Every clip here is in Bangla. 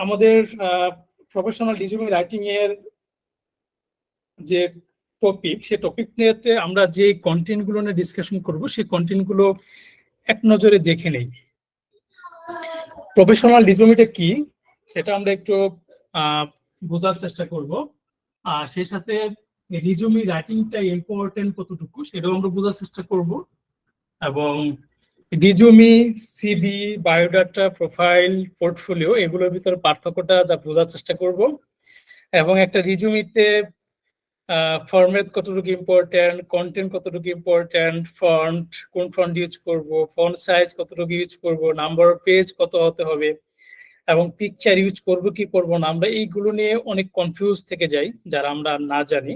আমাদের প্রফেশনাল রিজিউমি রাইটিং এর যে টপিক, সেই টপিক নিয়ে আমরা যে কন্টেন্ট গুলো নিয়ে ডিসকাশন করব, সেই কন্টেন্ট গুলো এক নজরে দেখে নেই। প্রফেশনাল রিজিউমিটা কি সেটা আমরা একটু বোঝার চেষ্টা করব, আর সেই সাথে রিজিউমি রাইটিংটা ইম্পর্টেন্ট কতটুকু সেটাও আমরা বোঝার চেষ্টা করব, এবং resume, CV, biodata, profile, portfolio এগুলোর ভিতরে পার্থক্যটা যা বোঝার চেষ্টা করব, এবং একটা রিজিউমিতে ফরম্যাট কতটুকু ইম্পর্টেন্ট, কন্টেন্ট কতটুকু ইম্পর্টেন্ট, ফন্ট কোন ফন্ট ইউজ করব, ফন্ট সাইজ কতটুকু ইউজ করব, নাম্বার অফ পেজ কত হতে হবে, এবং পিকচার ইউজ করব কি করব না, আমরা এইগুলো নিয়ে অনেক কনফিউজ থেকে যাই যারা আমরা না জানি।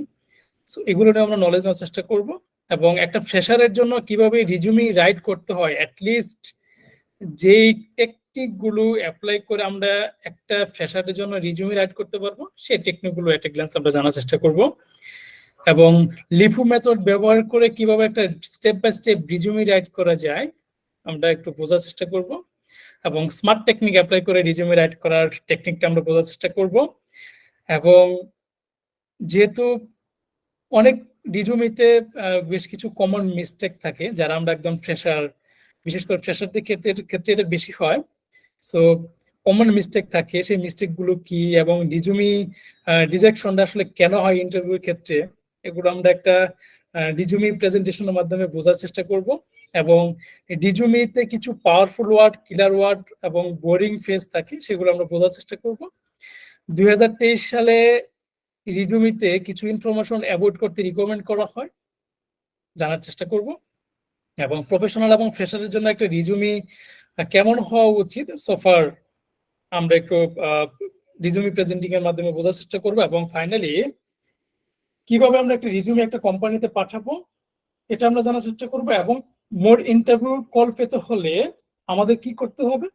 সো এগুলো নিয়ে আমরা নলেজ নেওয়ার চেষ্টা করব, এবং একটা ফ্রেশারের জন্য কিভাবে রিজিউমি রাইট করতে হয়, অ্যাটলিস্ট যেই টেকনিক গুলো অ্যাপ্লাই করে আমরা একটা ফ্রেশারের জন্য রিজিউমি রাইট করতে পারবো, সেই টেকনিক গুলো এট এ গ্ল্যান্স আমরা জানার চেষ্টা করব, এবং লিফু মেথড ব্যবহার করে কিভাবে একটা step by step resume write করা যায় আমরা একটু বোঝার চেষ্টা করব, এবং স্মার্ট টেকনিক অ্যাপ্লাই করে রিজিউমি রাইট করার টেকনিকটা আমরা বোঝার চেষ্টা করব। এবং যেহেতু অনেক রিজিউমিতে বেশ কিছু কমন মিস্টেক থাকে, যারা আমরা একদম ফ্রেশার, বিশেষ করে ফ্রেশারদের ক্ষেত্রে এটা বেশি হয়। সো কমন মিস্টেক থাকে, সেই মিস্টেক গুলো কি, এবং রিজিউমি রিজেকশনটা আসলে কেন হয় ইন্টারভিউর ক্ষেত্রে, এগুলো আমরা একটা রিজিউমি প্রেজেন্টেশনের মাধ্যমে বোঝার চেষ্টা করব, এবং রিজিউমিতে কিছু পাওয়ারফুল ওয়ার্ড, কিলার ওয়ার্ড এবং বোরিং ফেজ থাকে, সেগুলো আমরা বোঝার চেষ্টা করব। 2023 সালে রিজিউমিতে কিছু ইনফরমেশন অ্যাভয়েড করতে রিকমেন্ড করা হয়, জানার চেষ্টা করব, এবং প্রফেশনাল এবং ফ্রেশারের জন্য একটা রিজিউমি কেমন হওয়া উচিত সোফার আমরা একটু রিজিউমি প্রেজেন্টিং এর মাধ্যমে বোঝার চেষ্টা করব, এবং ফাইনালি কিভাবে আমরা একটা রিজিউমি একটা কোম্পানিতে পাঠাবো এটা আমরা জানার চেষ্টা করব, এবং মোর ইন্টারভিউ কল পেতে হলে আমাদের কি করতে হবে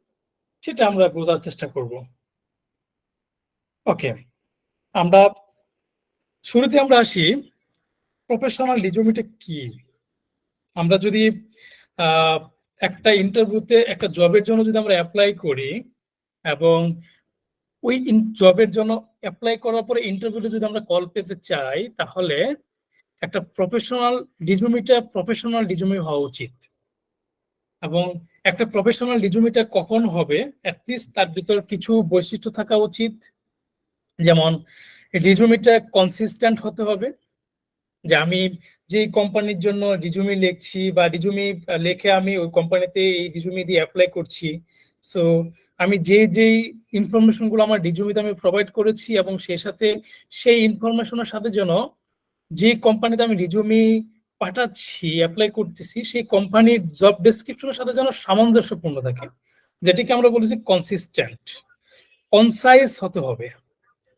সেটা আমরা বোঝার চেষ্টা করব। ওকে, আমরা শুরুতে আমরা আসি প্রফেশনাল রিজিউমিটা কি। আমরা যদি একটা ইন্টারভিউতে একটা জবের জন্য যদি আমরা অ্যাপ্লাই করি, এবং ওই জবের জন্য অ্যাপ্লাই করার পরে ইন্টারভিউতে যদি আমরা কল পেতে চাই, তাহলে একটা প্রফেশনাল রিজিউমি হওয়া উচিত। এবং একটা প্রফেশনাল রিজিউমিটা কখন হবে, অ্যাটলিস্ট তার ভিতর কিছু বৈশিষ্ট্য থাকা উচিত, যেমন রিজিউমিটা কনসিস্টেন্ট হতে হবে, যে আমি যে কোম্পানির জন্য রিজিউমি লিখছি বা রিজিউমি লিখে আমি ওই কোম্পানিতে এই রিজিউমি দিয়ে অ্যাপ্লাই করছি, সো আমি যেই ইনফরমেশন গুলো আমার রিজিউমিতে আমি প্রোভাইড করেছি, এবং সেই সাথে সেই ইনফরমেশনের সাথে যেন যে কোম্পানিতে আমি রিজিউমি পাঠাচ্ছি, অ্যাপ্লাই করতেছি, সেই কোম্পানির জব ডেসক্রিপশনের সাথে যেন সামঞ্জস্যপূর্ণ থাকে, যেটাকে আমরা বলেছি কনসিস্টেন্ট। কনসাইজ হতে হবে,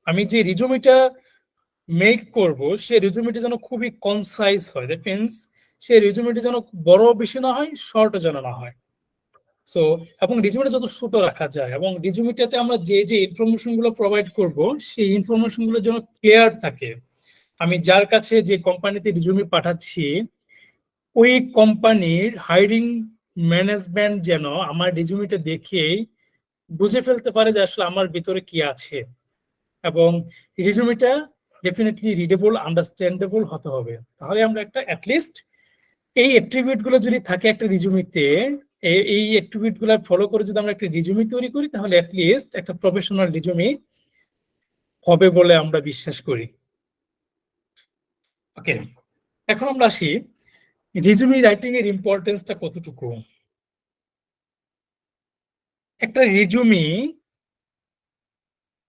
আমি যে রিজিউমিটা মেক করব সেই রিজিউমিটা যেন খুবই কনসাইজ হয়, দ্যাট মিনস সেই রিজিউমিটা যেন বড় বেশি না হয়, শর্ট যেন না হয়। সো এবং রিজিউমিটা যত ছোট রাখা যায়, এবং রিজিউমিটাতে আমরা যে ইনফরমেশন গুলো প্রোভাইড করব সেই ইনফরমেশন গুলো যেন ক্লিয়ার থাকে। আমি যার কাছে যে কোম্পানিতে রিজিউমি পাঠাচ্ছি, ওই কোম্পানির হায়ারিং ম্যানেজমেন্ট যেন আমার রিজিউমিটা দেখেই বুঝে ফেলতে পারে যে আসলে আমার ভিতরে কি আছে, এবং রিজিউমিটা ডেফিনেটলি রিডেবল, আন্ডারস্ট্যান্ডেবল হতে হবে। তাহলে আমরা একটা অ্যাটলিস্ট এই অ্যাট্রিবিউট গুলো যদি থাকে একটা রিজিউমিতে, এই অ্যাট্রিবিউট গুলো ফলো করে যদি আমরা একটা রিজিউমি তৈরি করি, তাহলে অ্যাটলিস্ট একটা প্রফেশনাল রিজিউমি হবে বলে আমরা বিশ্বাস করি। ওকে, এখন আমরা আসি রিজিউমি রাইটিং এর ইম্পর্টেন্সটা কতটুকু। একটা রিজিউমি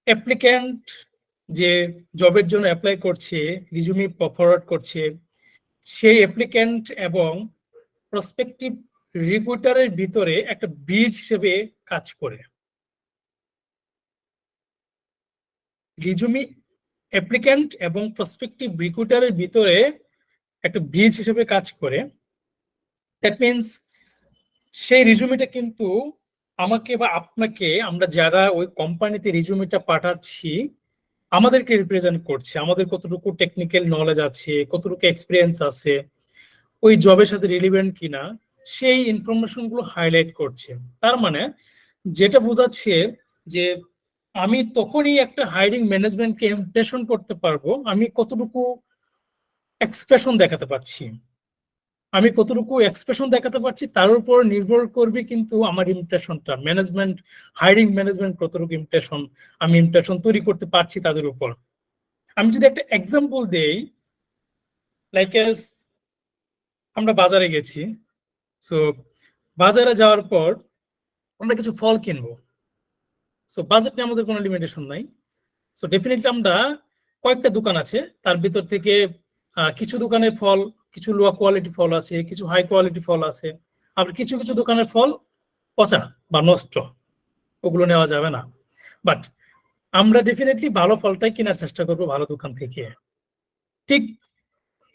অ্যাপ্লিক্যান্ট যে জবের জন্য অ্যাপ্লাই করছে, রিজিউমি ফরওয়ার্ড করছে, সেই অ্যাপ্লিক্যান্ট এবং প্রসপেক্টিভ রিক্রুটারের ভিতরে একটা ব্রিজ হিসেবে কাজ করে। রিজিউমি অ্যাপ্লিক্যান্ট এবং প্রসপেক্টিভ রিক্রুটারের ভিতরে একটা ব্রিজ হিসেবে কাজ করে। দ্যাট মিনস সেই রিজিউমিটা কিন্তু আমাকে বা আপনাকে, আমরা যারা ওই কোম্পানিতে রিজিউমিটা পাঠাচ্ছি, আমাদেরকে রিপ্রেজেন্ট করছে, আমাদের কতটুকু টেকনিক্যাল নলেজ আছে, কতটুকু এক্সপিরিয়েন্স আছে, ওই জবের সাথে রিলেভেন্ট কিনা, সেই ইনফরমেশন গুলো হাইলাইট করছে। তার মানে যেটা বোঝাচ্ছে যে আমি তখনই একটা হায়ারিং ম্যানেজমেন্টকে ইমপ্রেশন করতে পারবো আমি কতটুকু এক্সপ্রেশন দেখাতে পারছি। আমি কতটুকু এক্সপ্রেশন দেখাতে পারছি তার উপর নির্ভর করবে কিন্তু আমার ইমপ্রেশনটা, ম্যানেজমেন্ট হায়ারিং ম্যানেজমেন্ট কতটুকু আমি ইমপ্রেশন তৈরি করতে পারছি তাদের উপর। আমি যদি একটা এক্সাম্পল দেই, লাইক আমরা বাজারে গেছি, সো বাজারে যাওয়ার পর আমরা কিছু ফল কিনবো। সো বাজেট নিয়ে আমাদের কোনো লিমিটেশন নাই। সো ডেফিনেটলি আমরা কয়েকটা দোকান আছে, তার ভিতর থেকে কিছু দোকানের ফল, কিছু লো কোয়ালিটি ফল আছে, কিছু হাই কোয়ালিটি ফল আছে, আবার কিছু কিছু দোকানের ফল পচা বা নষ্ট, ওগুলো নেওয়া যাবে না। বাট আমরা ডেফিনেটলি ভালো ফলটাই কেনার চেষ্টা করবো ভালো দোকান থেকে। ঠিক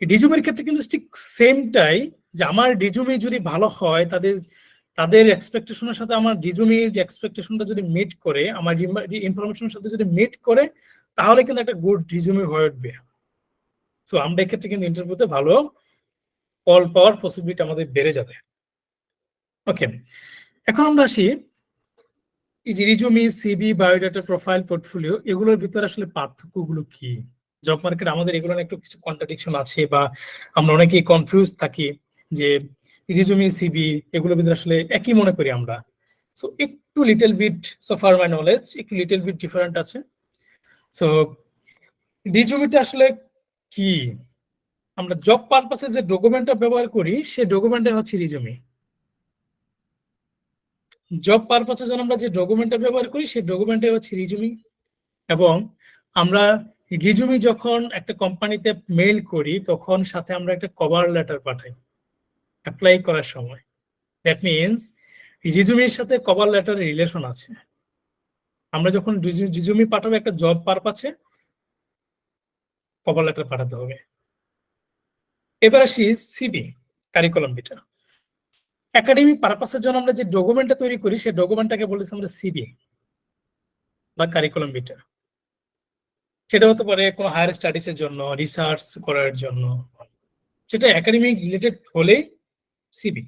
রিজুমের ক্ষেত্রে কিন্তু ঠিক সেমটাই, যে আমার রিজুমি যদি ভালো হয়, তাদের এক্সপেকটেশনের সাথে আমার রিজুমির এক্সপেকটেশনটা যদি মিট করে, আমার ইনফরমেশনের সাথে যদি মিট করে, তাহলে কিন্তু একটা গুড রিজুমি হয়ে উঠবে। সো আমরা এক্ষেত্রে কিন্তু ইন্টারভিউতে ভালো কল পাওয়ার পসিবিলিটি আমাদের বেড়ে যাবে। ওকে, এখন আমরা আসি এই যে resume, CV, biodata, profile, portfolio, এগুলোর ভিতরে আসলে পার্থক্যগুলো কি। জব মার্কেট আমাদের এগুলো একটু কিছু কন্ট্রাডিকশন আছে, বা আমরা অনেকেই কনফিউজ থাকি যে রিজুমি, সিভি এগুলোর ভিতরে আসলে একই মনে করি আমরা। সো একটু little bit, so far my knowledge, একটু লিটল বিট ডিফারেন্ট আছে। সো রিজুমিটা আসলে কি, আমরা জব পারপাসে যে ডকুমেন্টটা ব্যবহার করি সেই ডকুমেন্টটা হচ্ছে রিজুমি। জব পারপাসে যখন আমরা যে ডকুমেন্টটা ব্যবহার করি সেই ডকুমেন্টটা হচ্ছে রিজুমি। এবং আমরা রিজুমি যখন একটা কোম্পানিতে মেইল করি তখন সাথে আমরা একটা কভার লেটার পাঠাই অ্যাপ্লাই করার সময়। দ্যাট মিনস রিজুমির সাথে কভার লেটারের রিলেশন আছে। আমরা যখন রিজুমি পাঠাবো একটা জব পারপাসে, কভার লেটার পাঠাতে হবে। এবার আসি সিভি, কারিকুলাম ভিটা। একাডেমিক পারপাসের জন্য আমরা যে ডকুমেন্টটা তৈরি করি সেই ডকুমেন্টটাকে বলেছি আমরা সিভি বা কারিকুলাম ভিটা। সেটা হতে পারে কোনো হায়ার স্টাডিজ এর জন্য, রিসার্চ করার জন্য, সেটা একাডেমিক রিলেটেড হলেই সিভি।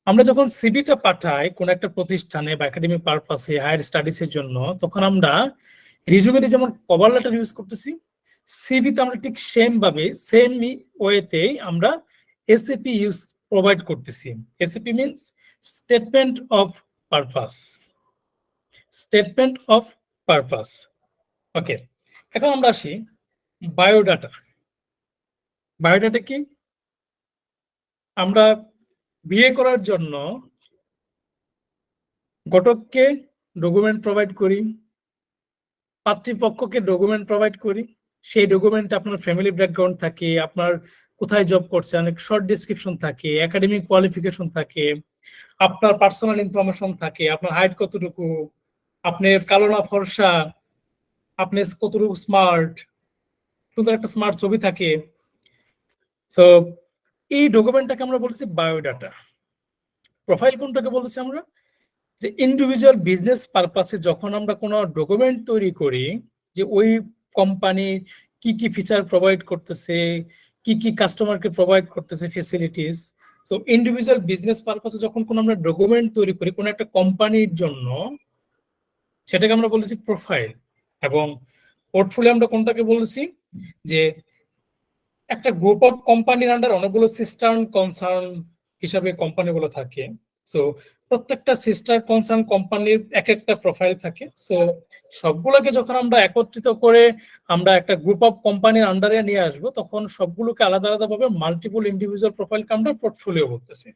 আমরা যখন সিভিটা পাঠাই কোন একটা প্রতিষ্ঠানে বা একাডেমিক পারপাসে, হায়ার স্টাডিজ এর জন্য, তখন আমরা রিজুমেতে যেমন কভার লেটার ইউজ করতেছি, সিভিতে আমরা ঠিক সেম ভাবে, সেম ওয়েতেই আমরা এসএপি ইউজ প্রোভাইড করতেছি। SOP means statement of purpose. Statement of purpose. Okay, এখন আমরা আসি বায়োডাটা। বায়োডাটা কি, আমরা বিয়ে করার জন্য ঘটককে ডকুমেন্ট প্রোভাইড করি, পাত্রীপক্ষকে ডকুমেন্ট প্রোভাইড করি। সেই ডকুমেন্টে আপনার ফ্যামিলি ব্যাকগ্রাউন্ড থাকে, আপনার কোথায় জব করছেন, অনেক শর্ট ডিসক্রিপশন থাকে, একাডেমিক কোয়ালিফিকেশন থাকে, আপনার পার্সোনাল ইনফরমেশন থাকে, আপনার হাইট কতটুকু, আপনি কালো না ফর্সা, আপনি কতটুকু স্মার্ট, সুন্দর একটা স্মার্ট ছবি থাকে। সো এই ডকুমেন্টটাকে আমরা বলছি বায়োডাটা। প্রোফাইল কোনটাকে বলছি আমরা, যে ইন্ডিভিজুয়াল বিজনেস পারপাসে যখন আমরা কোনো ডকুমেন্ট তৈরি করি, যে ওই কোম্পানি কি কি ফিচার প্রোভাইড করতেছে, কি কি কাস্টমারকে প্রোভাইড করতেছে ফেসিলিটিস। সো ইন্ডিভিজুয়াল বিজনেস পারপাসে যখন কোনো আমরা ডকুমেন্ট তৈরি করি কোনো একটা কোম্পানির জন্য, সেটাকে আমরা বলেছি প্রোফাইল। এবং পোর্টফোলিও আমরা কোনটাকে বলেছি, যে একটা গ্রুপ অফ কোম্পানির আন্ডার অনেকগুলো সিস্টার কনসার্ন হিসাবে কোম্পানিগুলো থাকে। সো প্রত্যেকটা সিস্টার কনসার্ন কোম্পানির এক একটা প্রোফাইল থাকে। সো সবগুলোকে যখন আমরা একত্রিত করে আমরা একটা গ্রুপ অফ কোম্পানির আন্ডারে নিয়ে আসবো, তখন সবগুলোকে আলাদা আলাদা ভাবে মাল্টিপল ইন্ডিভিজুয়াল প্রোফাইলকে আমরা পোর্টফোলিও বলতেছি।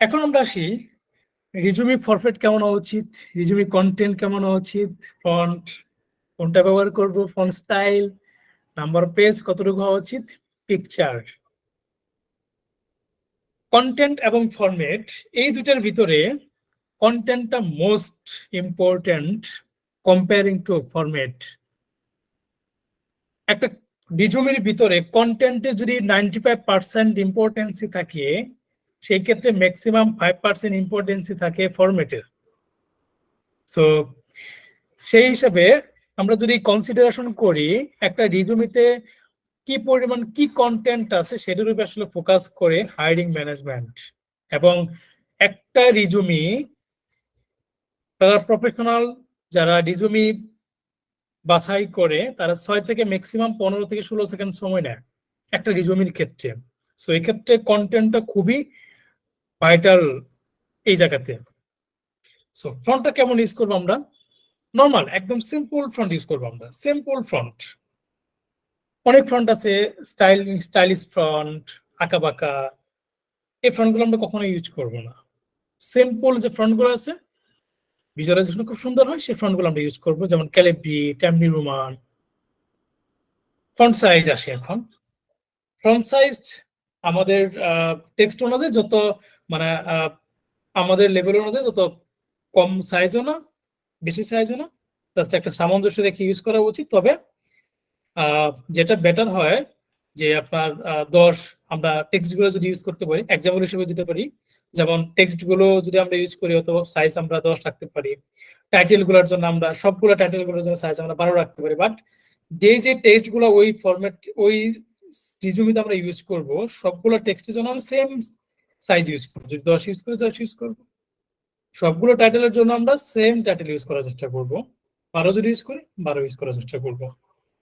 এখন আমরা আসি রিজুমি ফরম্যাট কেমন হওয়া উচিত, রিজুমি কন্টেন্ট কেমন হওয়া উচিত, ফন্ট কোনটা ব্যবহার করব, ফন্ট স্টাইল, নাম্বার পেজ কতটুকু হওয়া উচিত, পিকচার। কন্টেন্ট এবং ফরম্যাট এই দুটার ভিতরে কন্টেন্টটা most important comparing to format. একটা রিজুমির ভিতরে কন্টেন্টে যদি 95% ইম্পর্টেন্সি থাকে, সেই ক্ষেত্রে ম্যাক্সিমাম 5% ইম্পর্টেন্সি থাকে ফরম্যাটের। সো সেই হিসাবে আমরা যদি কনসিডারেশন করি একটা রিজুমিতে কি পরিমাণ কি কন্টেন্ট আছে সেটার উপর আসলে ফোকাস করে হায়ারিং ম্যানেজমেন্ট। এবং একটা রিজুমি তারা প্রফেশনাল যারা রিজুমি বাছাই করে তারা 6 থেকে ম্যাক্সিমাম 15 থেকে 16 সেকেন্ড সময় নেয় একটা রিজুমির ক্ষেত্রে। সো এই ক্ষেত্রে কন্টেন্টটা খুবই ভাইটাল এই জায়গাতে। সো ফ্রন্টটা কেমন ইউজ করবো আমরা? নর্মাল একদম সিম্পল ফ্রন্ট ইউজ করবো আমরা, সিম্পল ফ্রন্ট। অনেক ফ্রন্ট আছে, স্টাইলিশ ফ্রন্ট, আঁকা বাঁকা, এই ফ্রন্টগুলো আমরা কখনো ইউজ করবো না। সিম্পল যে ফ্রন্টগুলো আছে ভিজুয়ালাইজেশন খুব সুন্দর হয় সেই ফ্রন্টগুলো আমরা ইউজ করবো, যেমন Calibri, timely Roman. Font size আসে এখন। ফন্ট সাইজ আমাদের টেক্সট অনুযায়ী যত মানে আমাদের লেভেল অনুযায়ী যত কম সাইজও না বেশি সাইজও না, জাস্ট একটা সামঞ্জস্য রেখে ইউজ করা উচিত। তবে যেটা বেটার হয় যে আপনার 10 আমরা টেক্সটগুলো যদি ইউজ করতে পারি, এক্সাম্পল হিসেবে দিতে পারি, যেমন টেক্সটগুলো যদি আমরা ইউজ করি অথবা সাইজ আমরা 10 রাখতে পারি। টাইটেলগুলোর জন্য আমরা সবগুলো টাইটেলগুলোর জন্য সাইজ আমরা 12 রাখতে পারি। বাট যে টেক্সটগুলো ওই ফরম্যাট ওই রিজুমিতে আমরা ইউজ করব সবগুলো টেক্সটের জন্য আমরা সেম সাইজ ইউজ করব। যদি 10 ইউজ করি 10 ইউজ করব। সবগুলো টাইটেলের জন্য আমরা সেম টাইটেল ইউজ করার চেষ্টা করব। 12 যদি ইউজ করি 12 ইউজ করার চেষ্টা করব।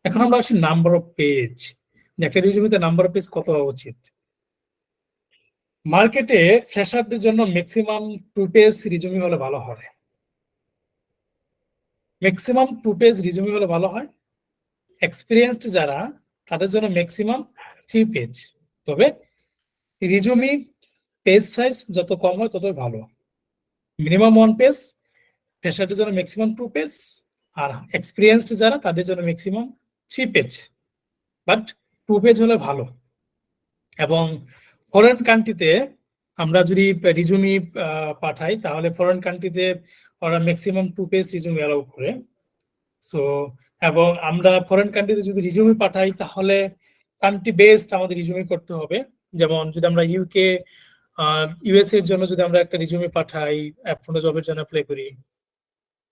এখন আমরা আসি নাম্বার অফ পেজ, যে একটা রিজুমিতে নাম্বার অফ পেজ কত হওয়া উচিত। মার্কেটে ফ্রেশারদের জন্য ম্যাক্সিমাম 2 পেজ রিজুমি হলে ভালো হয়। ম্যাক্সিমাম 2 পেজ রিজুমি হলে ভালো হয়। এক্সপিরিয়েন্সড যারা তাদের জন্য ম্যাক্সিমাম 3 পেজ। তবে রিজুমি পেজ সাইজ যত কম হয় ততই ভালো। মিনিমাম 1 পেজ, ফ্রেশারদের জন্য ম্যাক্সিমাম 2 পেজ, আর এক্সপিরিয়েন্সড যারা তাদের জন্য ম্যাক্সিমাম 3 পেজ। বাট 2 পেজ হলে ভালো। এবং ফরেন কান্ট্রিতে আমরা যদি রিজুমি পাঠাই তাহলে ফরেন কান্ট্রিতে ওরা ম্যাক্সিমাম 2 পেজ রিজুমি অ্যালাউ করে। সো এবং আমরা ফরেন কান্ট্রিতে যদি রিজুমি পাঠাই তাহলে কান্ট্রি বেসড আমাদের রিজুমি করতে হবে। যেমন যদি আমরা ইউকে ইউএস এর জন্য যদি আমরা একটা রিজুমি পাঠাই, কোনো জবের জন্য অ্যাপ্লাই করি,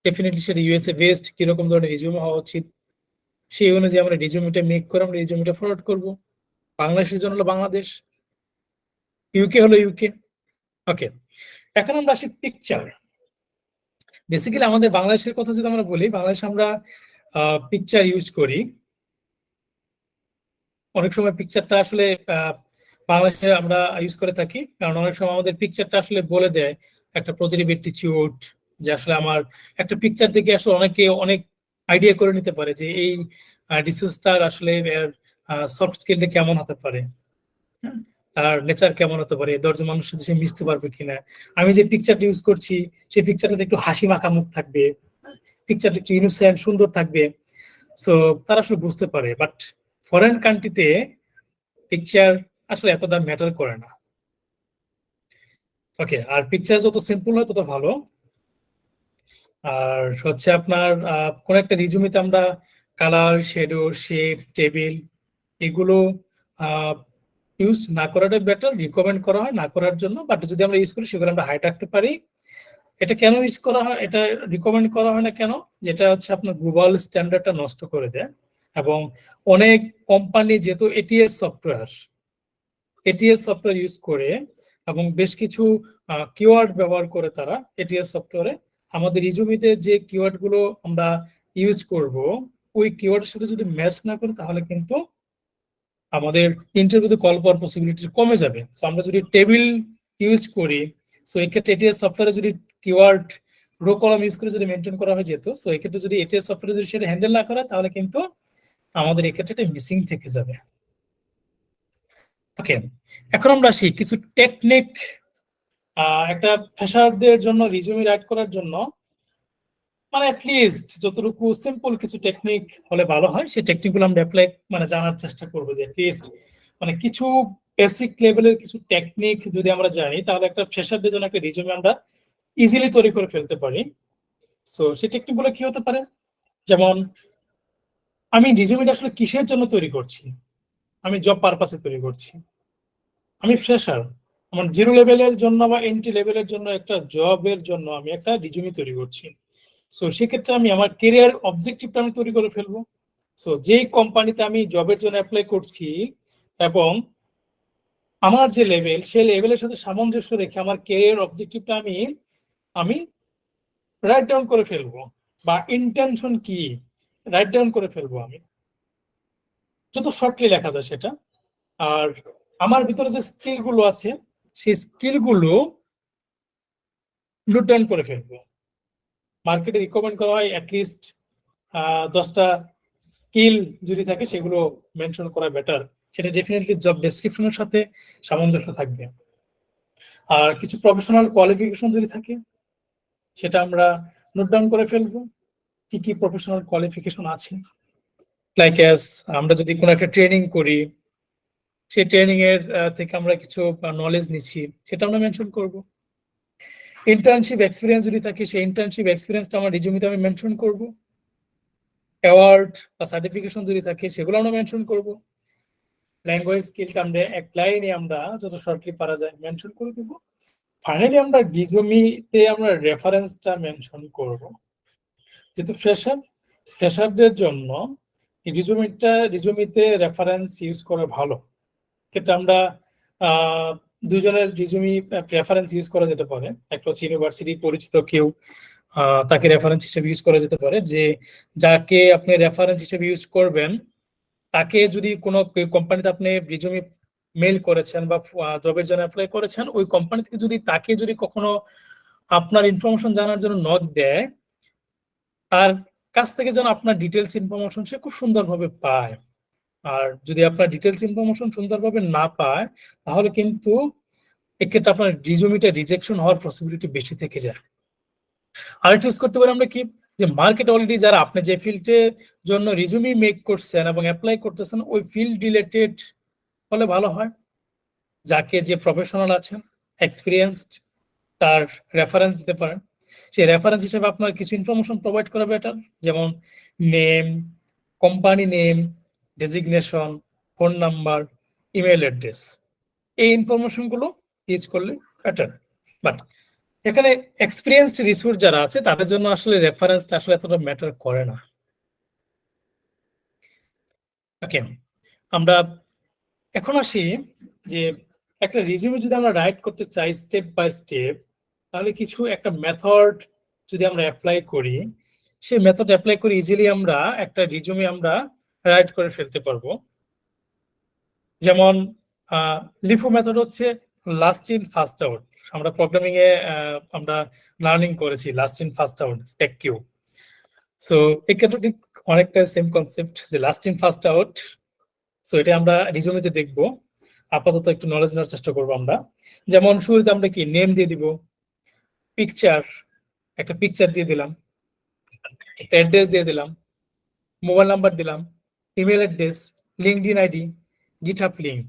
ডেফিনেটলি সেটা ইউএসএ বেসড কিরকম ধরনের রিজুমি হওয়া উচিত সেই অনুযায়ী আমরা রিজুমিটা মেক করে আমরা রিজুমিটা ফরওয়ার্ড করব। বাংলাদেশের জন্য হলো বাংলাদেশ, ইউকে হলো ইউকে। ওকে, এখন আমরা আসি পিকচার। বেসিক্যালি আমাদের বাংলাদেশের কথা যদি আমরা বলি, বাংলাদেশে আমরা পিকচার ইউজ করি। অনেক সময় পিকচারটা আসলে বাংলাদেশে আমরা ইউজ করে থাকি, কারণ অনেক সময় আমাদের পিকচারটা আসলে বলে দেয় একটা পজিটিভ অ্যাটিটিউড, যে আসলে আমার একটা পিকচার থেকে আসলে অনেকে অনেক আইডিয়া করে নিতে পারে যে এই ডিসিউজটার আসলে সফট স্কিলটা কেমন হতে পারে, তার নেচার কেমন হতে পারে, 10 জন মানুষের সাথে সে মিশতে পারবে কিনা। আমি যে পিকচারটা ইউজ করছি সেই পিকচারটাতে একটু হাসি মাখা মুখ থাকবে, পিকচারটা একটু ইনোসেন্ট সুন্দর থাকবে, সো তারা আসলে বুঝতে পারে। বাট ফরেন কান্ট্রিতে পিকচার আসলে এতটা ম্যাটার করে না। ওকে, আর পিকচার যত সিম্পল হয় তত ভালো। আর হচ্ছে আপনার কোন একটা রিজুমিতে আমরা কালার, শেডো, শেপ, টেবিল এগুলো ইউজ না করাটা বেটার, রিকমেন্ড করা হয় না করার জন্য। বাট যদি আমরা ইউজ করি সেগুলো আমরা হাইড রাখতে পারি। এটা কেন ইউজ করা হয়, এটা রিকমেন্ড করা হয় না কেন, যেটা হচ্ছে আপনার গ্লোবাল স্ট্যান্ডার্ডটা নষ্ট করে দেয়। এবং অনেক কোম্পানি যেহেতু এটিএস সফটওয়্যার ইউজ করে এবং বেশ কিছু কিওয়ার্ড ব্যবহার করে তারা এটিএস সফটওয়্যারে, আমাদের রিজুমিতে যে কিওয়ার্ড গুলো আমরা ইউজ করব ওই কিওয়ার্ডের সাথে যদি ম্যাচ না করে তাহলে কিন্তু আমাদের ইন্টারভিউতে কল পাওয়ার পসিবিলিটি কমে যাবে। সো আমরা যদি টেবিল ইউজ করি, সো এক্ষেত্রে এটিএস সফটওয়্যারে যদি কিওয়ার্ড রো কলাম ইউজ করে যদি মেনটেন করা হয় যেত, সো এক্ষেত্রে যদি এটিএস সফটওয়্যারে যদি সেটা হ্যান্ডেল না করে তাহলে কিন্তু আমাদের এক্ষেত্রে এটা মিসিং থেকে যাবে। ওকে, এখন আমরা আসি কিছু টেকনিক। একটা ফ্রেশারদের জন্য রিজুমি রাইট করার জন্য মানে অ্যাটলিস্ট যতটুকু সিম্পল কিছু টেকনিক হলে ভালো হয় সেই টেকনিকগুলো আমরা অ্যাপ্লাই মানে জানার চেষ্টা করবো। যে অ্যাটলিস্ট মানে কিছু বেসিক লেভেলের কিছু টেকনিক যদি আমরা জানি তাহলে একটা ফ্রেশারদের জন্য একটা রিজুমি আমরা ইজিলি তৈরি করে ফেলতে পারি। সো সেই টেকনিকগুলো কি হতে পারে, যেমন আমি রিজুমিটা আসলে কিসের জন্য তৈরি করছি, আমি জব পারপাসে তৈরি করছি, আমি ফ্রেশার, আমার জিরো লেভেলের জন্য বা এন্ট্রি লেভেলের জন্য একটা জবের জন্য আমি একটা রিজুমি তৈরি করছি। সো সেক্ষেত্রে আমি আমার কেরিয়ার অবজেক্টিভটা আমি তৈরি করে ফেলবো। সো যেই কোম্পানিতে আমি জবের জন্য অ্যাপ্লাই করছি এবং আমার যে লেভেল সেই লেভেলের সাথে সামঞ্জস্য রেখে আমার কেরিয়ার অবজেক্টিভটা আমি রাইট ডাউন করে ফেলবো, বা ইন্টেনশন কি রাইট ডাউন করে ফেলবো আমি, যত শর্টলি লেখা যায় সেটা। আর আমার ভিতরে যে স্কিল গুলো আছে সেই স্কিল গুলো নোট ডাউন করে ফেলবো। মার্কেটে রিকমেন্ড করা হয় অ্যাটলিস্ট 10টা স্কিল যদি থাকে সেগুলো মেনশন করা বেটার, সেটা ডেফিনেটলি জব ডেসক্রিপশনের সাথে সামঞ্জস্য থাকবে। আর কিছু প্রফেশনাল কোয়ালিফিকেশন যদি থাকে সেটা আমরা নোট ডাউন করে ফেলবো, কি কি প্রফেশনাল কোয়ালিফিকেশন আছে। লাইক অ্যাজ আমরা যদি কোনো একটা ট্রেনিং করি, সেই ট্রেনিং এর থেকে আমরা কিছু নলেজ নিচ্ছি, সেটা আমরা মেনশন করব। ইন্টার্নশিপ এক্সপিরিয়েন্স যদি থাকে সেই ইন্টার্নশিপ এক্সপিরিয়েন্সটা আমার রিজিউমিতে আমি মেনশন করব। অ্যাওয়ার্ড বা সার্টিফিকেশন যদি থাকে সেগুলো আমরা মেনশন করব। ল্যাঙ্গুয়েজ স্কিলটা আমরা এক লাইনে আমরা যত শর্টলি পারা যায় মেনশন করে দেব। ফাইনালি আমরা রিজিউমিতে আমরা রেফারেন্সটা মেনশন করব। যেহেতু ফ্রেশারদের জন্য রিজিউমিতে রেফারেন্স ইউজ করা ভালো। ক্ষেত্রে আমরা দুজনের রিজিউমি রেফারেন্স ইউজ করা যেতে পারে। একটা হচ্ছে ইউনিভার্সিটি পরিচিত কেউ, তাকে রেফারেন্স হিসেবে ইউজ করা যেতে পারে। যে যাকে আপনি রেফারেন্স হিসেবে ইউজ করবেন তাকে যদি কোনো কোম্পানিতে আপনি রিজিউমি মেল করেছেন বা জবের জন্য অ্যাপ্লাই করেছেন, ওই কোম্পানি থেকে যদি তাকে যদি কখনো আপনার ইনফরমেশন জানার জন্য নক দেয়, তার কাছ থেকে যেন আপনার ডিটেলস ইনফরমেশন সে খুব সুন্দরভাবে পায়। আর যদি আপনার ডিটেলস ইনফরমেশন সুন্দরভাবে না পায় তাহলে কিন্তু এক্ষেত্রে আপনার রিজিউমিটা রিজেকশন হওয়ার পসিবিলিটি বেশি থেকে যায়। আরেকটা ইউজ করতে পারি আমরা কি, যে মার্কেট অলরেডি যারা আপনি যে ফিল্ডের জন্য রিজিউমি মেক করছেন এবং অ্যাপ্লাই করতেছেন ওই ফিল্ড রিলেটেড হলে ভালো হয়। যাকে যে প্রফেশনাল আছেন এক্সপিরিয়েন্সড তার রেফারেন্স দিতে পারেন। সেই রেফারেন্স হিসেবে আপনার কিছু ইনফরমেশন প্রোভাইড করা বেটার, যেমন name, company name, designation, phone number, email address. এই ইনফরমেশনগুলো ইউজ করলে বেটার। বাট এখানে এক্সপিরিয়েন্সড রিসোর্স যারা আছে তাদের জন্য আসলে রেফারেন্সটা আসলে এতটা ম্যাটার করে না। ওকে, আমরা এখন আসি যে একটা রিজিউমে যদি আমরা রাইট করতে চাই স্টেপ বাই স্টেপ, তাহলে কিছু একটা মেথড যদি আমরা অ্যাপ্লাই করি, সেই মেথড অ্যাপ্লাই করে ইজিলি আমরা একটা রিজিউমে আমরা রাইট করে ফেলতে পারবো। যেমন লিফো মেথড হচ্ছে লাস্ট ইন ফার্স্ট আউট। আমরা প্রোগ্রামিং এ আমরা লার্নিং করেছি last in first out, stack queue. So এক্ষেত্রে ঠিক অনেকটা সেম কনসেপ্ট, যে last in first out. So এটা আমরা রিজিউমেতে দেখবো। আপাতত একটু নলেজ নেওয়ার চেষ্টা করবো আমরা। যেমন শুরুতে আমরা কি নেম দিয়ে দিব, পিকচার, একটা পিকচার দিয়ে দিলাম, একটা অ্যাড্রেস দিয়ে দিলাম, মোবাইল নাম্বার দিলাম, email address, LinkedIn ID, GitHub link.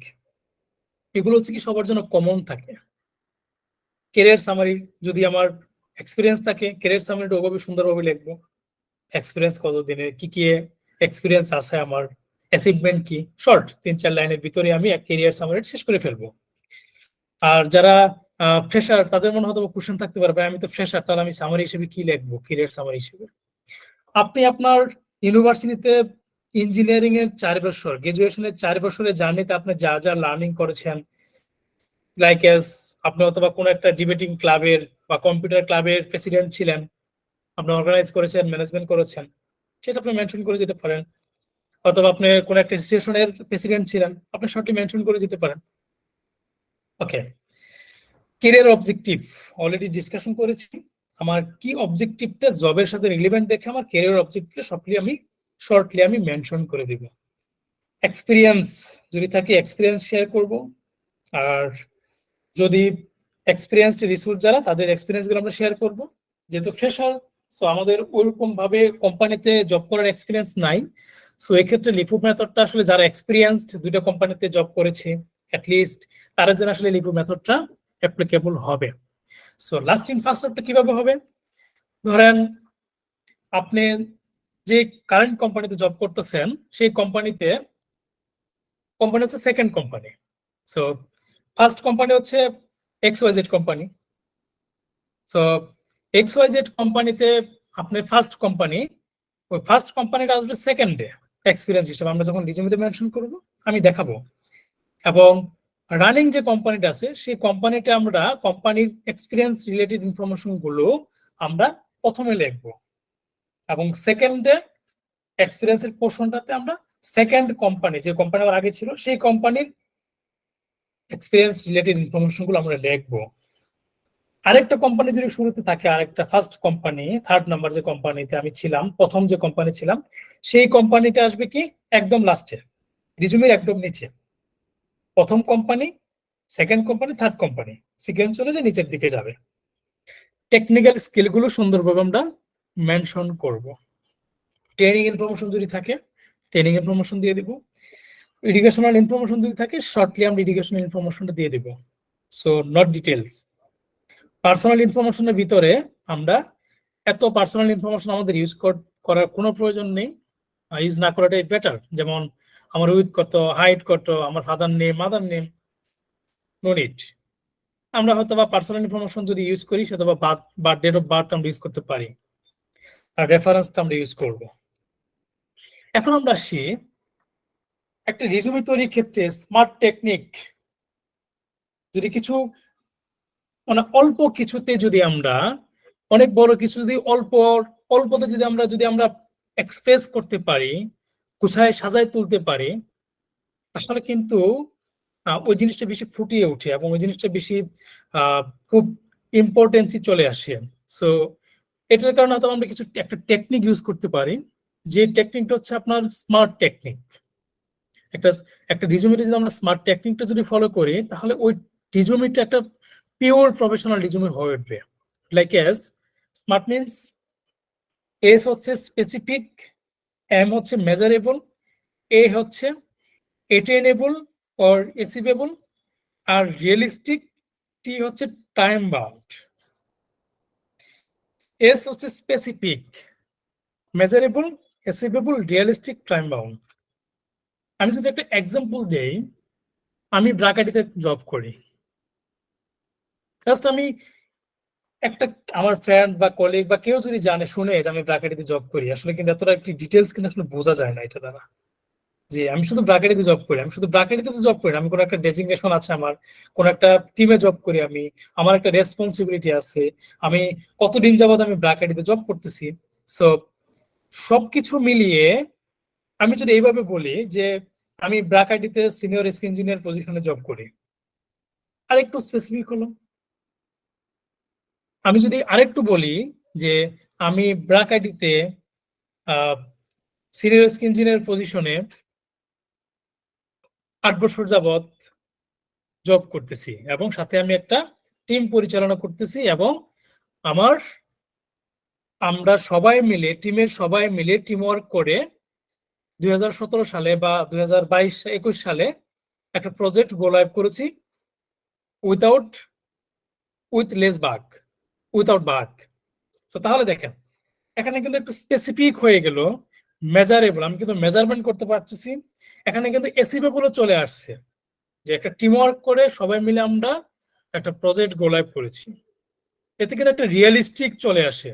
এগুলো হচ্ছে কি সবার জন্য কমন থাকে। ক্যারিয়ার সামারি, যদি আমার এক্সপিরিয়েন্স থাকে ক্যারিয়ার সামারিটা ওভাবে সুন্দরভাবে লিখবো। এক্সপিরিয়েন্স কতদিনের, কি কি এক্সপিরিয়েন্স আছে আমার, অ্যাচিভমেন্ট কি, শর্ট 3-4 লাইনের ভিতরে আমি এক ক্যারিয়ার সামারি শেষ করে ফেলবো। আর যারা ফ্রেশার তাদের মনে হয়তো কোশ্চেন থাকতে পারে, আমি তো ফ্রেশার, তাহলে আমি সামারি হিসেবে কি লিখবো, ক্যারিয়ার সামারি হিসেবে। আপনি আপনার ইউনিভার্সিটিতে ইঞ্জিনিয়ারিং এর 4 বছর, গ্রাজুয়েশনের 4 বছরের জার্নিতে আপনি যা যা লার্নিং করেছেন, লাইক এস আপনি অথবা কোনো একটা ডিবেটিং ক্লাবের বা কম্পিউটার ক্লাবের প্রেসিডেন্ট ছিলেন, আপনি অর্গানাইজ করেছেন, ম্যানেজমেন্ট করেছেন, সেটা আপনি মেনশন করে যেতে পারেন। অথবা আপনি কোনো একটা অ্যাসোসিয়েশনের প্রেসিডেন্ট ছিলেন, আপনি শর্টলি মেনশন করে যেতে পারেন। ওকে, ক্যারিয়ার অবজেক্টিভ অলরেডি ডিসকাশন করেছি। আমার কি অবজেক্টিভটা জবের সাথে রিলেভেন্ট দেখে আমার ক্যারিয়ার অবজেক্টিভটা শর্টলি আমি মেনশন করে দিব। এক্সপিরিয়েন্স যদি থাকে এক্সপিরিয়েন্স শেয়ার করব। আর যদি এক্সপিরিয়েন্সড রিসোর্স যারা তাদের এক্সপিরিয়েন্স গুলো আমরা শেয়ার করব। যেহেতু ফ্রেশার, সো আমাদের ওইরকম ভাবে কোম্পানিতে জব করার এক্সপিরিয়েন্স নাই। সো এক্ষেত্রে লিফু মেথডটা আসলে যারা এক্সপিরিয়েন্সড, 2টা কোম্পানিতে জব করেছে অ্যাটলিস্ট, তারা যেন আসলে লিফু মেথডটা অ্যাপ্লিকেবল হবে। সো লাস্ট ইন ফার্স্ট আউটটা কিভাবে হবে, ধরেন আপনি যে কারেন্ট কোম্পানিতে জব করতেছেন সেই কোম্পানি হচ্ছে second company. So first company হচ্ছে XYZ কোম্পানি। সো XYZ কোম্পানিতে আপনি ফার্স্ট কোম্পানি, ওই ফার্স্ট কোম্পানিটা আসবে সেকেন্ডে এক্সপিরিয়েন্স হিসেবে আমরা যখন রিজিউমিতে মেনশন করব আমি দেখাবো। এবং রানিং যে কোম্পানিটা আছে সেই কোম্পানিটা আমরা কোম্পানির এক্সপিরিয়েন্স রিলেটেড ইনফরমেশন গুলো আমরা প্রথমে লিখবো, এবং সেকেন্ডে এক্সপিরিয়েন্সের পোর্শনটাতে আমরা সেকেন্ড কোম্পানি, যে কোম্পানি আমার আগে ছিল সেই কোম্পানির এক্সপিরিয়েন্স রিলেটেড ইনফরমেশন গুলো আমরা লিখবো। আরেকটা কোম্পানি যদি শুরুতে থাকে, আরেকটা ফার্স্ট কোম্পানি, থার্ড নাম্বার যে কোম্পানিতে আমি ছিলাম, প্রথম যে কোম্পানি ছিলাম, সেই কোম্পানিটা আসবে কি একদম লাস্টে, রিজুমের একদম নিচে। প্রথম company, second company, third company, sequence চলে যে নিচের দিকে যাবে। টেকনিক্যাল স্কিলগুলো সুন্দরভাবে আমরা মেনশন করব। ট্রেনিং ইনফরমেশন যদি থাকে ট্রেনিং ইনফরমেশন দিয়ে দিব। এডুকেশনাল ইনফরমেশন যদি থাকে শর্টলি আমরা এডুকেশনাল ইনফরমেশনটা দিয়ে দিব, সো নট ডিটেলস। পার্সোনাল ইনফরমেশনের ভিতরে আমরা এত পার্সোনাল ইনফরমেশন আমাদের ইউজ করার কোনো প্রয়োজন নেই, ইউজ না করাটাই বেটার। যেমন আমার উইথ কত, হাইট কত, আমার father name, mother name, no need. আমরা হয়তো বা পার্সোনাল ইনফরমেশন যদি ইউজ করি সেটা বা ডেট অফ বার্থ আমরা ইউজ করতে পারি, আর রেফারেন্সটা আমরা ইউজ করব। এখন আমরা আসি একটা রিজুমি তৈরির ক্ষেত্রে স্মার্ট টেকনিক। যদি কিছু মানে অল্প কিছুতে যদি আমরা অনেক বড় কিছু যদি অল্পতে যদি আমরা এক্সপ্রেস করতে পারি, গুছায় সাজায় তুলতে পারি, তাহলে কিন্তু ওই জিনিসটা বেশি ফুটিয়ে ওঠে এবং ওই জিনিসটা বেশি খুব ইম্পর্টেন্সই চলে আসে। সো এটার কারণে হয়তো আমরা কিছু একটা টেকনিক ইউজ করতে পারি, যে টেকনিকটা হচ্ছে আপনার স্মার্ট টেকনিক। একটা রিজুমিতে যদি আমরা স্মার্ট টেকনিকটা যদি ফলো করি, তাহলে ওই রিজুমিটা একটা পিওর প্রফেশনাল রিজুমি হয়ে উঠবে। Like S smart means S হচ্ছে স্পেসিফিক, এম হচ্ছে মেজারেবল, এ হচ্ছে attainable or achievable, R realistic, টি হচ্ছে টাইম বাউন্ড। এস হচ্ছে specific, measurable, achievable, realistic, time bound. আমি যদি একটা এক্সাম্পল দেই, আমি ব্রাকাটিতে জব করি। জাস্ট আমি একটা আমার ফ্রেন্ড বা কলিগ বা কেউ যদি জানে শুনে যে আমি ব্রাকেটিতে জব করি, আসলে কিন্তু এতটা একটি ডিটেলস কিন্তু আসলে বোঝা যায় না এটা দ্বারা, যে আমি শুধু ব্রাকেটিতে জব করি। আমি শুধু ব্রাকেটিতে তো জব করি, আমি কোনো একটা ডেজিগনেশন আছে আমার, কোনো একটা টিমে জব করি আমি, আমার একটা রেসপন্সিবিলিটি আছে, আমি কতদিন যাবত আমি ব্রাকেটিতে জব করতেছি। সো সবকিছু মিলিয়ে আমি যদি এইভাবে বলি যে আমি ব্রাকেটিতে সিনিয়র ইঞ্জিনিয়ার পজিশনে জব করি, আর একটু স্পেসিফিক হলো। আমি যদি আরেকটু বলি যে আমি ব্রাকাটিতে সিনিয়র ইঞ্জিনিয়ার পজিশনে 8 বছর যাবত জব করতেছি, এবং সাথে আমি একটা টিম পরিচালনা করতেছি, এবং আমরা সবাই মিলে, টিমের সবাই মিলে টিম ওয়ার্ক করে 2017 সালে বা 2022-21 সালে একটা প্রজেক্ট গো লাইভ করেছি উইথাউট বাগ। তো তাহলে দেখেন এখানে কিন্তু একটু স্পেসিফিক হয়ে গেল, মেজারেবল, আমি কিন্তু মেজারমেন্ট করতে পারতেছি। এখানে কিন্তু অ্যাচিভেবলও চলে আসছে, যে একটা টিম ওয়ার্ক করে সবাই মিলে আমরা একটা প্রজেক্ট গো লাইভ করেছি। এতে কিন্তু একটা রিয়েলিস্টিক চলে আসে,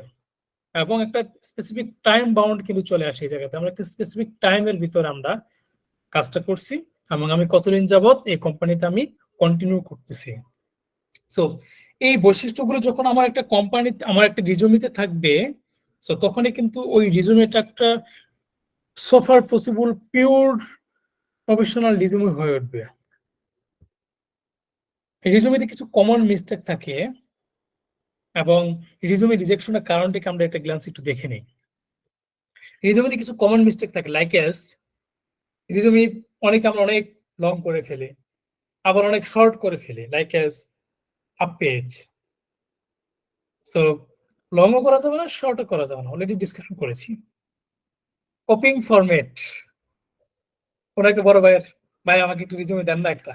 এবং একটা স্পেসিফিক টাইম বাউন্ড কিন্তু চলে আসে। এই জায়গাতে আমরা একটা স্পেসিফিক টাইমের ভিতরে আমরা কাজটা করছি, এবং আমি কতদিন যাবত এই কোম্পানিতে আমি কন্টিনিউ করতেছি। সো এই বৈশিষ্ট্যগুলো যখন আমার একটা কোম্পানিতে, আমার একটা রিজুমিতে থাকবে, সো তখনই কিন্তু ওই রিজুমিটা একটা সোফার পসিবল পিওর প্রফেশনাল রিজুমি হয়ে উঠবে। রিজুমিতে কিছু কমন মিস্টেক থাকে, এবং রিজুমি রিজেকশনের কারণটাকে আমরা একটা গ্ল্যান্স একটু দেখে নিই। রিজুমিতে কিছু কমন মিস্টেক থাকে, লাইক এস রিজুমি আমরা অনেক লং করে ফেলে, আবার অনেক শর্ট করে ফেলে, like as half page. So লংও করা যাবে না, শর্টও করা যাবে না, অলরেডি ডিসকাশন করেছি। কপিং ফরম্যাট, কোন একটা বড় ভাই আমাকে একটু রিজুমি দেন না একটা,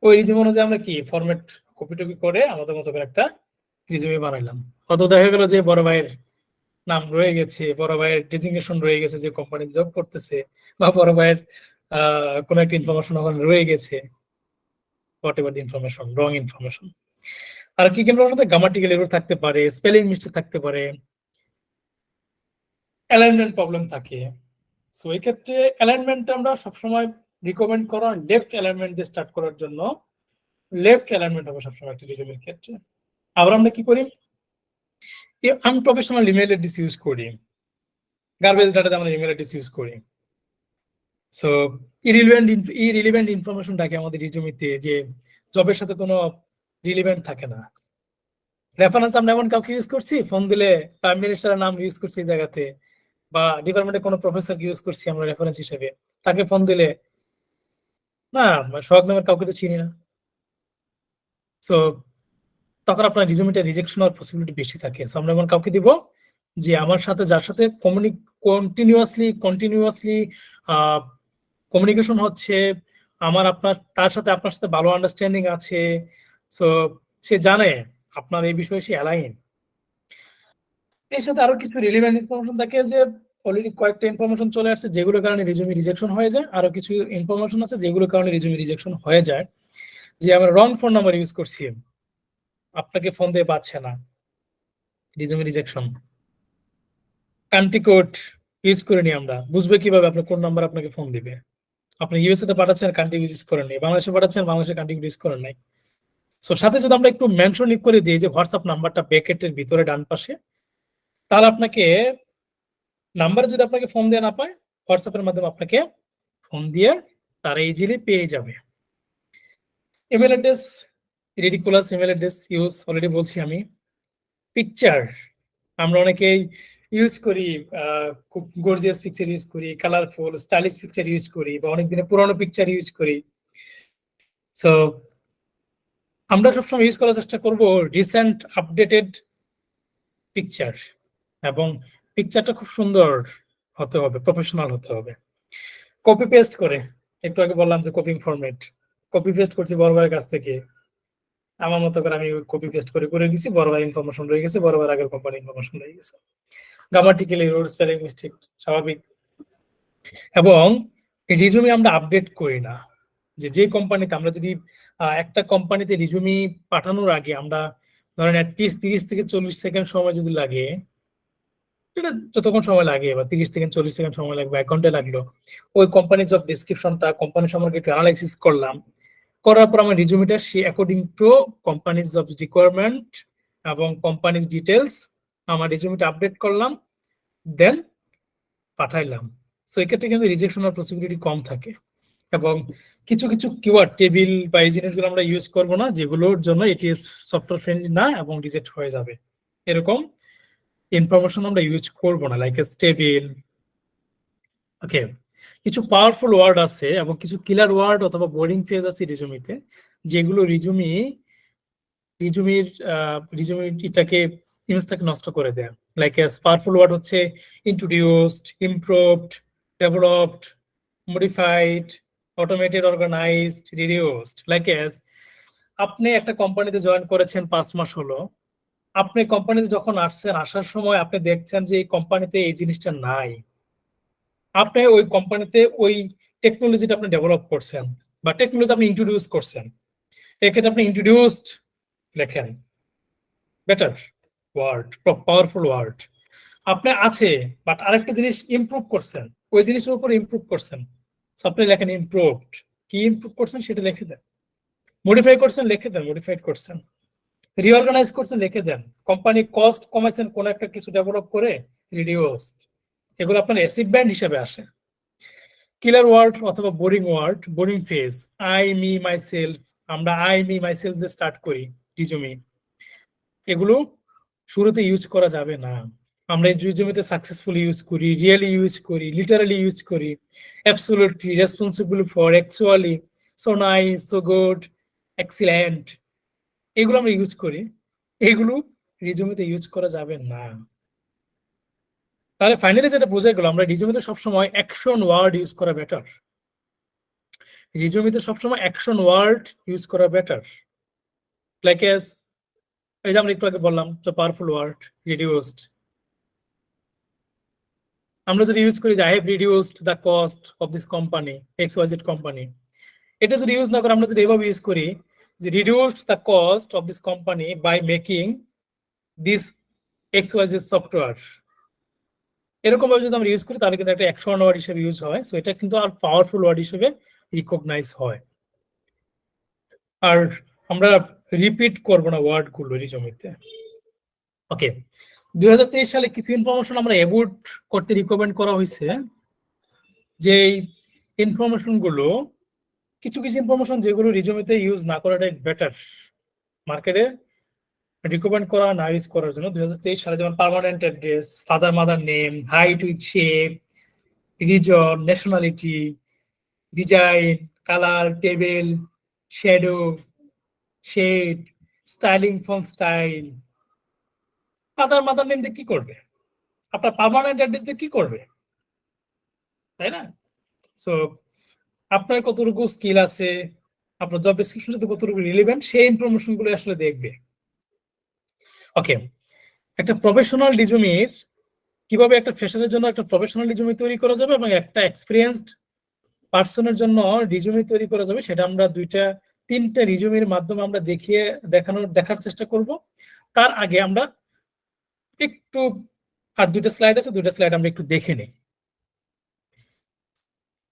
ওই রিজুমি অনুযায়ী আমরা কি ফরম্যাট কপি টপি করে আমাদের মতো করে একটা রিজুমি বানাইলাম। অত দেখা গেল যে বড় ভাইয়ের নাম রয়ে গেছে, বড় ভাইয়ের ডেজিগনেশন রয়ে গেছে যে কোম্পানি জব করতেছে, বা বড় ভাইয়ের কোন একটা ইনফরমেশন ওখানে রয়ে গেছে, whatever information, wrong information. আর কি কি গ্রামাটিক্যাল এরর থাকতে পারে, স্পেলিং মিস্টেক থাকতে পারে, অ্যালাইনমেন্ট প্রবলেম থাকে। সো এই ক্ষেত্রে অ্যালাইনমেন্টটা আমরা সবসময় রিকমেন্ড করা লেফট অ্যালাইনমেন্ট দিয়ে স্টার্ট করার জন্য। লেফট অ্যালাইনমেন্ট হবে সবসময় একটা রিজুমের ক্ষেত্রে। আবার আমরা কি করি, আমি প্রফেশনাল ইমেল অ্যাড্রেস ইউজ করি, গার্বেজ ডাটাতে আমরা ইমেল অ্যাড্রেস ইউজ করি। সো ইরিলেভেন্ট ইনফরমেশনটাকে আমাদের রিজুমিতে যে জবের সাথে কোনো রিলেভেন্ট থাকে না। রেফারেন্স আমরা এমন কাউকে ইউজ করছি, ফোন দিলে প্রাইম মিনিস্টারের নাম ইউজ করছি এই জায়গাতে, বা ডিপার্টমেন্টে কোনো প্রফেসরকে ইউজ করছি আমরা রেফারেন্স হিসেবে, তাকে ফোন দিলে না সোহাগ নামের কাউকে তো চিনি না। সো তখন আপনার রিজুমিটা রিজেকশন হওয়ার পসিবিলিটি বেশি থাকে। সো আমরা এমন কাউকে দিব যে আমার সাথে, যার সাথে কন্টিনিউয়াসলি কমিউনিকেশন হচ্ছে, তার সাথে আপনার সাথে ভালো আন্ডারস্ট্যান্ডিং আছে। সো সে জানে আপনার এই বিষয়ে সে অ্যালাইন। এর সাথে আরো কিছু রিলেভেন্ট ইনফরমেশন থাকে, যে অলরেডি কয়েকটা ইনফরমেশন চলে আসছে যেগুলোর কারণে রিজুমি রিজেকশন হয়ে যায়, আরো কিছু ইনফরমেশন আছে যেগুলোর কারণে রিজুমি রিজেকশন হয়ে যায়। যে আমরা রং ফোন নাম্বার ইউজ করছি, আপনাকে ফোন দিয়ে পাচ্ছে না, resume rejection. Country code use করিনি আমরা, বুঝবে কিভাবে আপনার কোন নাম্বার আপনাকে ফোন দিবে? আপনি ইউএসএ তে পাঠাচ্ছেন, কান্ট্রি ইউজ করেন নাই, বাংলাদেশে পাঠাচ্ছেন, বাংলাদেশে কান্ট্রি ইউজ করেন নাই। সো সাথে যদি আমরা একটু মেনশন করে দিই যে হোয়াটসঅ্যাপ নাম্বারটা ব্র্যাকেটের ভিতরে ডান পাশে, তাহলে আপনাকে নাম্বার যদি আপনাকে ফোন দিয়ে না পায়, হোয়াটসঅ্যাপের মাধ্যমে আপনাকে ফোন দিয়ে তারা ইজিলি পেয়ে যাবে। Email address, ridiculous email address use already বলছি আমি। পিকচার আমরা অনেকেই ইউজ করি, খুব গর্জিয়াস পিকচার ইউজ করি, কালারফুল স্টাইলিশ পিকচার ইউজ করি, বা অনেক দিনের পুরনো পিকচার ইউজ করি। সো আমরা সবসময় ইউজ করার চেষ্টা করব রিসেন্ট আপডেটেড পিকচার, এবং পিকচারটা খুব সুন্দর হতে হবে, প্রফেশনাল হতে হবে। কপি পেস্ট করে, একটু আগে বললাম যে কপিং ফরম্যাট, কপি পেস্ট করছি বড় ভাইয়ের কাছ থেকে, আমার মতো করে আমি কপি পেস্ট করে দিছি, বড় ভাই ইনফরমেশন রয়ে গেছে, বড় ভাইয়ের আগের কোম্পানি ইনফরমেশন রয়ে গেছে। গ্রামাটিক্যাল এরর, স্পেলিং মিস্টেক স্বাভাবিক। এবং রিজুমি আমরা আপডেট করি না, যে কোম্পানিতে আমরা যদি একটা কোম্পানিতে রিজুমি পাঠানোর আগে আমরা ধরেন অ্যাটলিস্ট 30 থেকে 40 সেকেন্ড সময় যদি লাগে, সেটা যতক্ষণ সময় লাগে, বা 30 থেকে 40 সেকেন্ড সময় লাগবে, 1 ঘন্টা লাগলো, ওই কোম্পানির জব ডেসক্রিপশনটা, কোম্পানি সম্পর্কে একটু অ্যানালাইসিস করলাম, করার পর আমার রিজুমিটা সে according to companies job requirement এবং কোম্পানিজ ডিটেলস আমার রিজুমিটা আপডেট করলাম, দেন পাঠাইলাম। সো এক্ষেত্রে কিন্তু রিজেকশনের পসিবিলিটি কম থাকে। এবং কিছু কিছু কিওয়ার্ড, টেবিল বা এই জিনিসগুলো আমরা ইউজ করবো না, যেগুলোর জন্য এটিএস সফটওয়্যার ফ্রেন্ডলি না এবং রিজেক্ট হয়ে যাবে, এরকম ইনফরমেশন আমরা ইউজ করবো না, লাইক টেবিল। ওকে, কিছু পাওয়ারফুল ওয়ার্ড আছে এবং কিছু কিলার ওয়ার্ড অথবা বোর্ডিং ফ্রেজ আছে রিজুমিতে, যেগুলো রিজুমিটাকে ইমেজটাকে নষ্ট করে দেয়। লাইক পাওয়ারফুল ওয়ার্ড হচ্ছে introduced, improved, developed, modified, automated, organised, reduced. Like আপনি একটা কোম্পানিতে জয়েন করেছেন 5 মাস হলো, আপনি কোম্পানিতে যখন আসছেন, আসার সময় আপনি দেখছেন যে এই কোম্পানিতে এই জিনিসটা নাই, আপনি ওই কোম্পানিতে ওই টেকনোলজিটা আপনি ডেভেলপ করছেন বা টেকনোলজি আপনি ইন্ট্রোডিউস করছেন, এক্ষেত্রে আপনি ইন্ট্রোডিউসড লেখেন, বেটার ওয়ার্ড, পাওয়ারফুল ওয়ার্ড। আপনি আছে বাট আরেকটা জিনিস ইমপ্রুভ করছেন, ওই জিনিসের উপর ইমপ্রুভ করছেন, আপনি লেখেন ইমপ্রুভড। কি ইমপ্রুভ করছেন সেটা লিখে দেন। মডিফাই করছেন লিখে দেন, মডিফাইড করছেন। রিঅর্গানাইজ করছেন লিখে দেন। কোম্পানি কস্ট কমাইছেন কোন একটা কিছু ডেভেলপ করে, রিডিউসড। এগুলো আপনার অ্যাচিভমেন্ট হিসেবে আসে। কিলার ওয়ার্ড অথবা boring word, boring phrase, I me myself, আমরা আই মি মাইসেলফ যে স্টার্ট করি রিজুমি, এগুলো শুরুতে ইউজ করা যাবে না। আমরা এই রিজুমিতে সাকসেসফুলি ইউজ করি, রিয়েলি ইউজ করি, লিটারালি ইউজ করি, absolutely, responsible for, actually, so nice, so good, excellent, এগুলো আমরা ইউজ করি, এগুলো রিজুমিতে ইউজ করা যাবে না। তাহলে ফাইনালি যেটা বোঝা গেল, আমরা রিজুমিতে সবসময় অ্যাকশন ওয়ার্ড ইউজ করা বেটার। রিজুমিতে সবসময় অ্যাকশন ওয়ার্ড ইউজ করা বেটার। লাইক এই যে আমরা একটু আগে বললাম যে পাওয়ারফুল ওয়ার্ড, রিডিউসড। আমরা যদি ইউজ করি যে I have reduced the cost of this company, XYZ company, এটা যদি ইউজ না করে আমরা যদি এভাবে ইউজ করি যে reduced the cost of this company by making this XYZ software, এরকম ভাবে যদি আমরা ইউজ করি, তাহলে কিন্তু একটা অ্যাকশন ওয়ার্ড হিসেবে ইউজ হয়। সো এটা কিন্তু আর পাওয়ারফুল ওয়ার্ড হিসেবে রিকগনাইজ হয়। আর আমরা রিপিট করবো না ওয়ার্ড গুলো রিজুমিতে। ওকে, 2023 সালে কিছু ইনফরমেশন আমরা অ্যাভয়েড করতে রিকমেন্ড করা হয়েছে। যে ইনফরমেশন গুলো, কিছু কিছু ইনফরমেশন যেগুলো রিজুমেতে ইউজ না করাটাই বেটার, মার্কেটে রিকমেন্ড করা না ইউজ করার জন্য। 2023 সালে যেমন permanent address, father mother name, height with shape, reason, nationality, design, colour, table, shadow, shade, styling, font style. Father mother name দিয়ে কি করবে? আপনার পার্মানেন্ট অ্যাড্রেস দিয়ে কি করবে? তাই না? সো আপনার কতটুকু স্কিল আছে, আপনার জব ডেসক্রিপশন সাথে কতটুকু রিলেভেন্ট, সেই ইনফরমেশন গুলো আসলে দেখবে। ওকে, একটা প্রফেশনাল রিজুমির কিভাবে একটা ফ্রেশারের জন্য একটা প্রফেশনাল রিজুমি তৈরি করা যাবে এবং একটা এক্সপিরিয়েন্সড পার্সনের জন্য রিজুমি তৈরি করা যাবে, সেটা আমরা তিনটা রিজুমির মাধ্যমে আমরা দেখার চেষ্টা করব। তার আগে আমরা একটু, আর দুইটা স্লাইড আছে, দুইটা স্লাইড আমরা একটু দেখে নিই।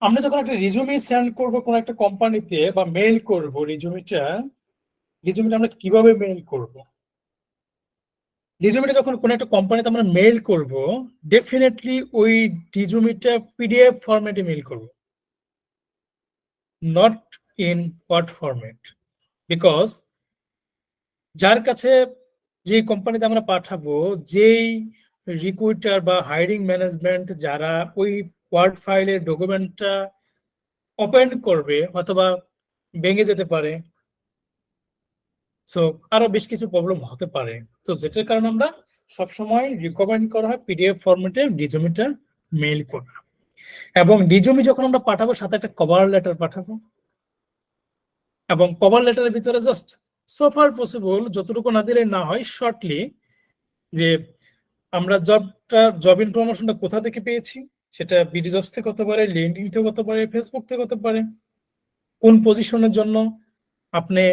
আমরা যখন একটা রিজুমি সেন্ড করব কোন একটা কোম্পানিতে বা মেইল করব, রিজুমিটা আমরা কিভাবে মেইল করব? রিজুমিটা যখন কোন একটা কোম্পানিতে আমরা মেইল করব, ডেফিনেটলি ওই রিজুমিটা পিডিএফ ফরম্যাটে মেইল করব, not in word format. Because যার কাছে, যে কোম্পানিতে আমরা পাঠাবো, যেই রিক্রুটার বা হায়ারিং ম্যানেজমেন্ট যারা ওই ওয়ার্ড ফাইলের ডকুমেন্টটা ওপেন করবে, অথবা ভেঙে যেতে পারে, সো আরো বেশ কিছু প্রবলেম হতে পারে। তো যেটার কারণে আমরা সবসময় রিকমেন্ড করা হয় পিডিএফ ফরম্যাটে রিজুমিটা মেইল করা। এবং রিজুমি যখন আমরা পাঠাবো, সাথে একটা কভার লেটার পাঠাবো, এবং কভার লেটারের ভিতরে জাস্ট সো ফার পসিবল যতটুকু না দিলে না হয়, শর্টলি যে আমরা জব ইনফরমেশনটা কোথা থেকে পেয়েছি, সেটা বিডি জবস থেকে হতে পারে, লিঙ্কডইন থেকে হতে পারে, ফেসবুক থেকে হতে পারে, কোন পজিশনের জন্য আপনি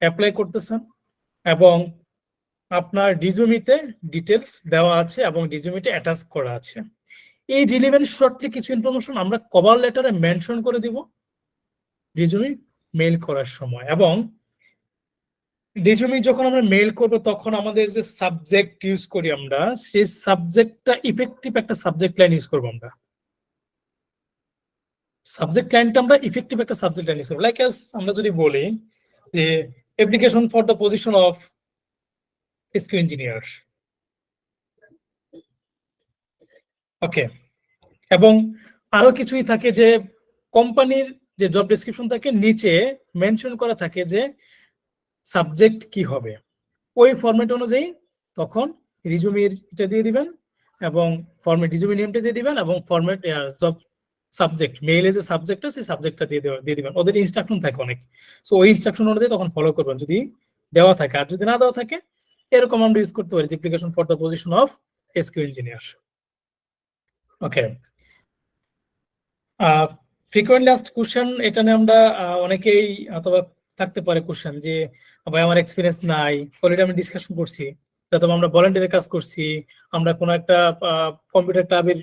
অ্যাপ্লাই করতেছেন, এবং আপনার রিজুমিতে ডিটেলস দেওয়া আছে এবং রিজুমিতে অ্যাটাচ করা আছে। এই রিলেভেন্ট শর্টলি কিছু ইনফরমেশন আমরা কভার লেটারে মেনশন করে দিব রিজুমি মেইল করার সময়। এবং রিজুমি যখন আমরা মেইল করব, তখন আমাদের যে সাবজেক্ট ইউজ করি আমরা, সেই সাবজেক্টটা ইফেক্টিভ একটা সাবজেক্ট লাইন ইউজ করবো। আমরা সাবজেক্ট লাইনটা আমরা ইফেক্টিভ একটা সাবজেক্ট লাইন ইউজ করবো। লাইক আমরা যদি বলি যে application for the position of SQ engineer, okay. এবং আরো কিছুই থাকে, যে কোম্পানির যে জব ডেসক্রিপশন থাকে, নিচে মেনশন করা থাকে যে সাবজেক্ট কি হবে। ওই ফরম্যাট অনুযায়ী তখন রিজুমির এটা দিয়ে দিবেন, এবং ফরম্যাট রিজুমি নেমটা দিয়ে দিবেন, এবং ফরম্যাট জব সাবজেক্ট, মেইলে যে সাবজেক্টটা, সেই সাবজেক্টটা দিয়ে দিবেন। ওদের ইনস্ট্রাকশন থাকে অনেক, সো ওই ইনস্ট্রাকশন অনুযায়ী তখন ফলো করবেন যদি দেওয়া থাকে। আর যদি না দেওয়া থাকে, এরকম আমরা ইউজ করতে পারি, application for the position of SQ engineer. Okay, frequently asked question, এটা নিয়ে আমরা অনেকেই অথবা থাকতে পারে কোশ্চেন যে ভাই আমার এক্সপিরিয়েন্স নাই, অলরেডি আমি ডিসকাশন করছি, অথবা আমরা ভলান্টিয়ারি কাজ করছি, আমরা কোনো একটা কম্পিউটার ক্লাবের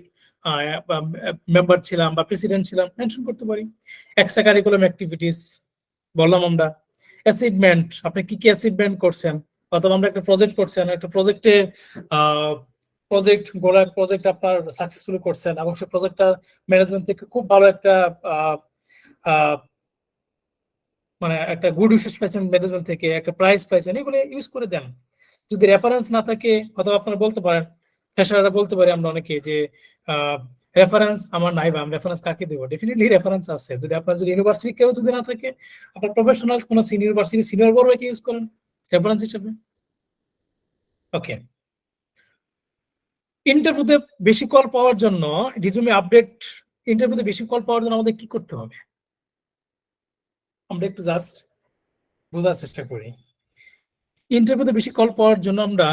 মেম্বার ছিলাম বা প্রেসিডেন্ট ছিলাম, মেনশন করতে পারি। এক্সট্রা কারিকুলাম অ্যাক্টিভিটিস বললাম আমরা, অ্যাচিভমেন্ট, আপনি কি কি অ্যাচিভমেন্ট করছেন, অথবা আমরা একটা প্রজেক্ট করছেন, একটা প্রজেক্টে প্রজেক্ট আপনার সাকসেসফুলি করছেন, এবং সেই প্রজেক্টটা ম্যানেজমেন্ট থেকে খুব ভালো একটা মানে একটা গুড উইশেস পাইছেন ম্যানেজমেন্ট থেকে, একটা প্রাইজ পাইছেন, এগুলো ইউজ করে দেন। যদি রেফারেন্স না থাকে, অথবা আপনারা বলতে পারেন, ফ্রেশাররা বলতে পারে আমরা অনেকে যে রেফারেন্স আমার নাই, বা আমি রেফারেন্স কাকে দেবো? ডেফিনেটলি রেফারেন্স আছে। যদি আপনার যদি ইউনিভার্সিটি কেউ যদি না থাকে, আপনার প্রফেশনালস কোনো ইউনিভার্সিটি সিনিয়র বড়কে ইউজ করেন রেফারেন্স হিসেবে। ওকে, ইন্টারভিউতে বেশি কল পাওয়ার জন্য, রিজুমি আপডেট, ইন্টারভিউতে বেশি কল পাওয়ার জন্য আমাদের কি করতে হবে? আমরা একটু জাস্ট বোঝার চেষ্টা করি। ইন্টারভিউতে বেশি কল পাওয়ার জন্য আমরা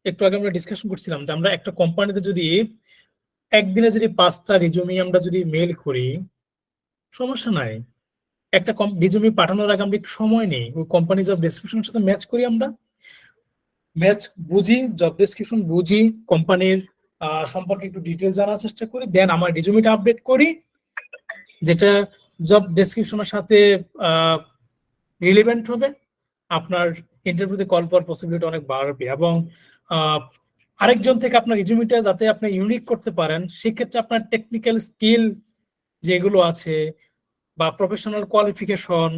একটু আগে আমরা ডিসকাশন করছিলাম যে আমরা একটা কোম্পানিতে যদি একদিনে যদি 5টা রিজুমি আমরা যদি মেইল করি, সমস্যা নাই। একটা রিজুমি পাঠানোর আগে আমরা একটু সময় নেই, ওই কোম্পানি জব ডেসক্রিপশনের সাথে ম্যাচ করি, আমরা ম্যাচ বুঝি, জব ডেসক্রিপশন বুঝি, কোম্পানির সম্পর্কে একটু ডিটেলস জানার চেষ্টা করি, দেন আমার রিজুমিটা আপডেট করি, যেটা জব ডেসক্রিপশনের সাথে রিলেভেন্ট হবে। আপনার ইন্টারভিউতে কল পাওয়ার পসিবিলিটি অনেক বাড়বে। এবং আরেকজন থেকে আপনার রিজুমিটা যাতে আপনি ইউনিক করতে পারেন, সেক্ষেত্রে আপনার টেকনিক্যাল স্কিল যেগুলো আছে বা professional qualification,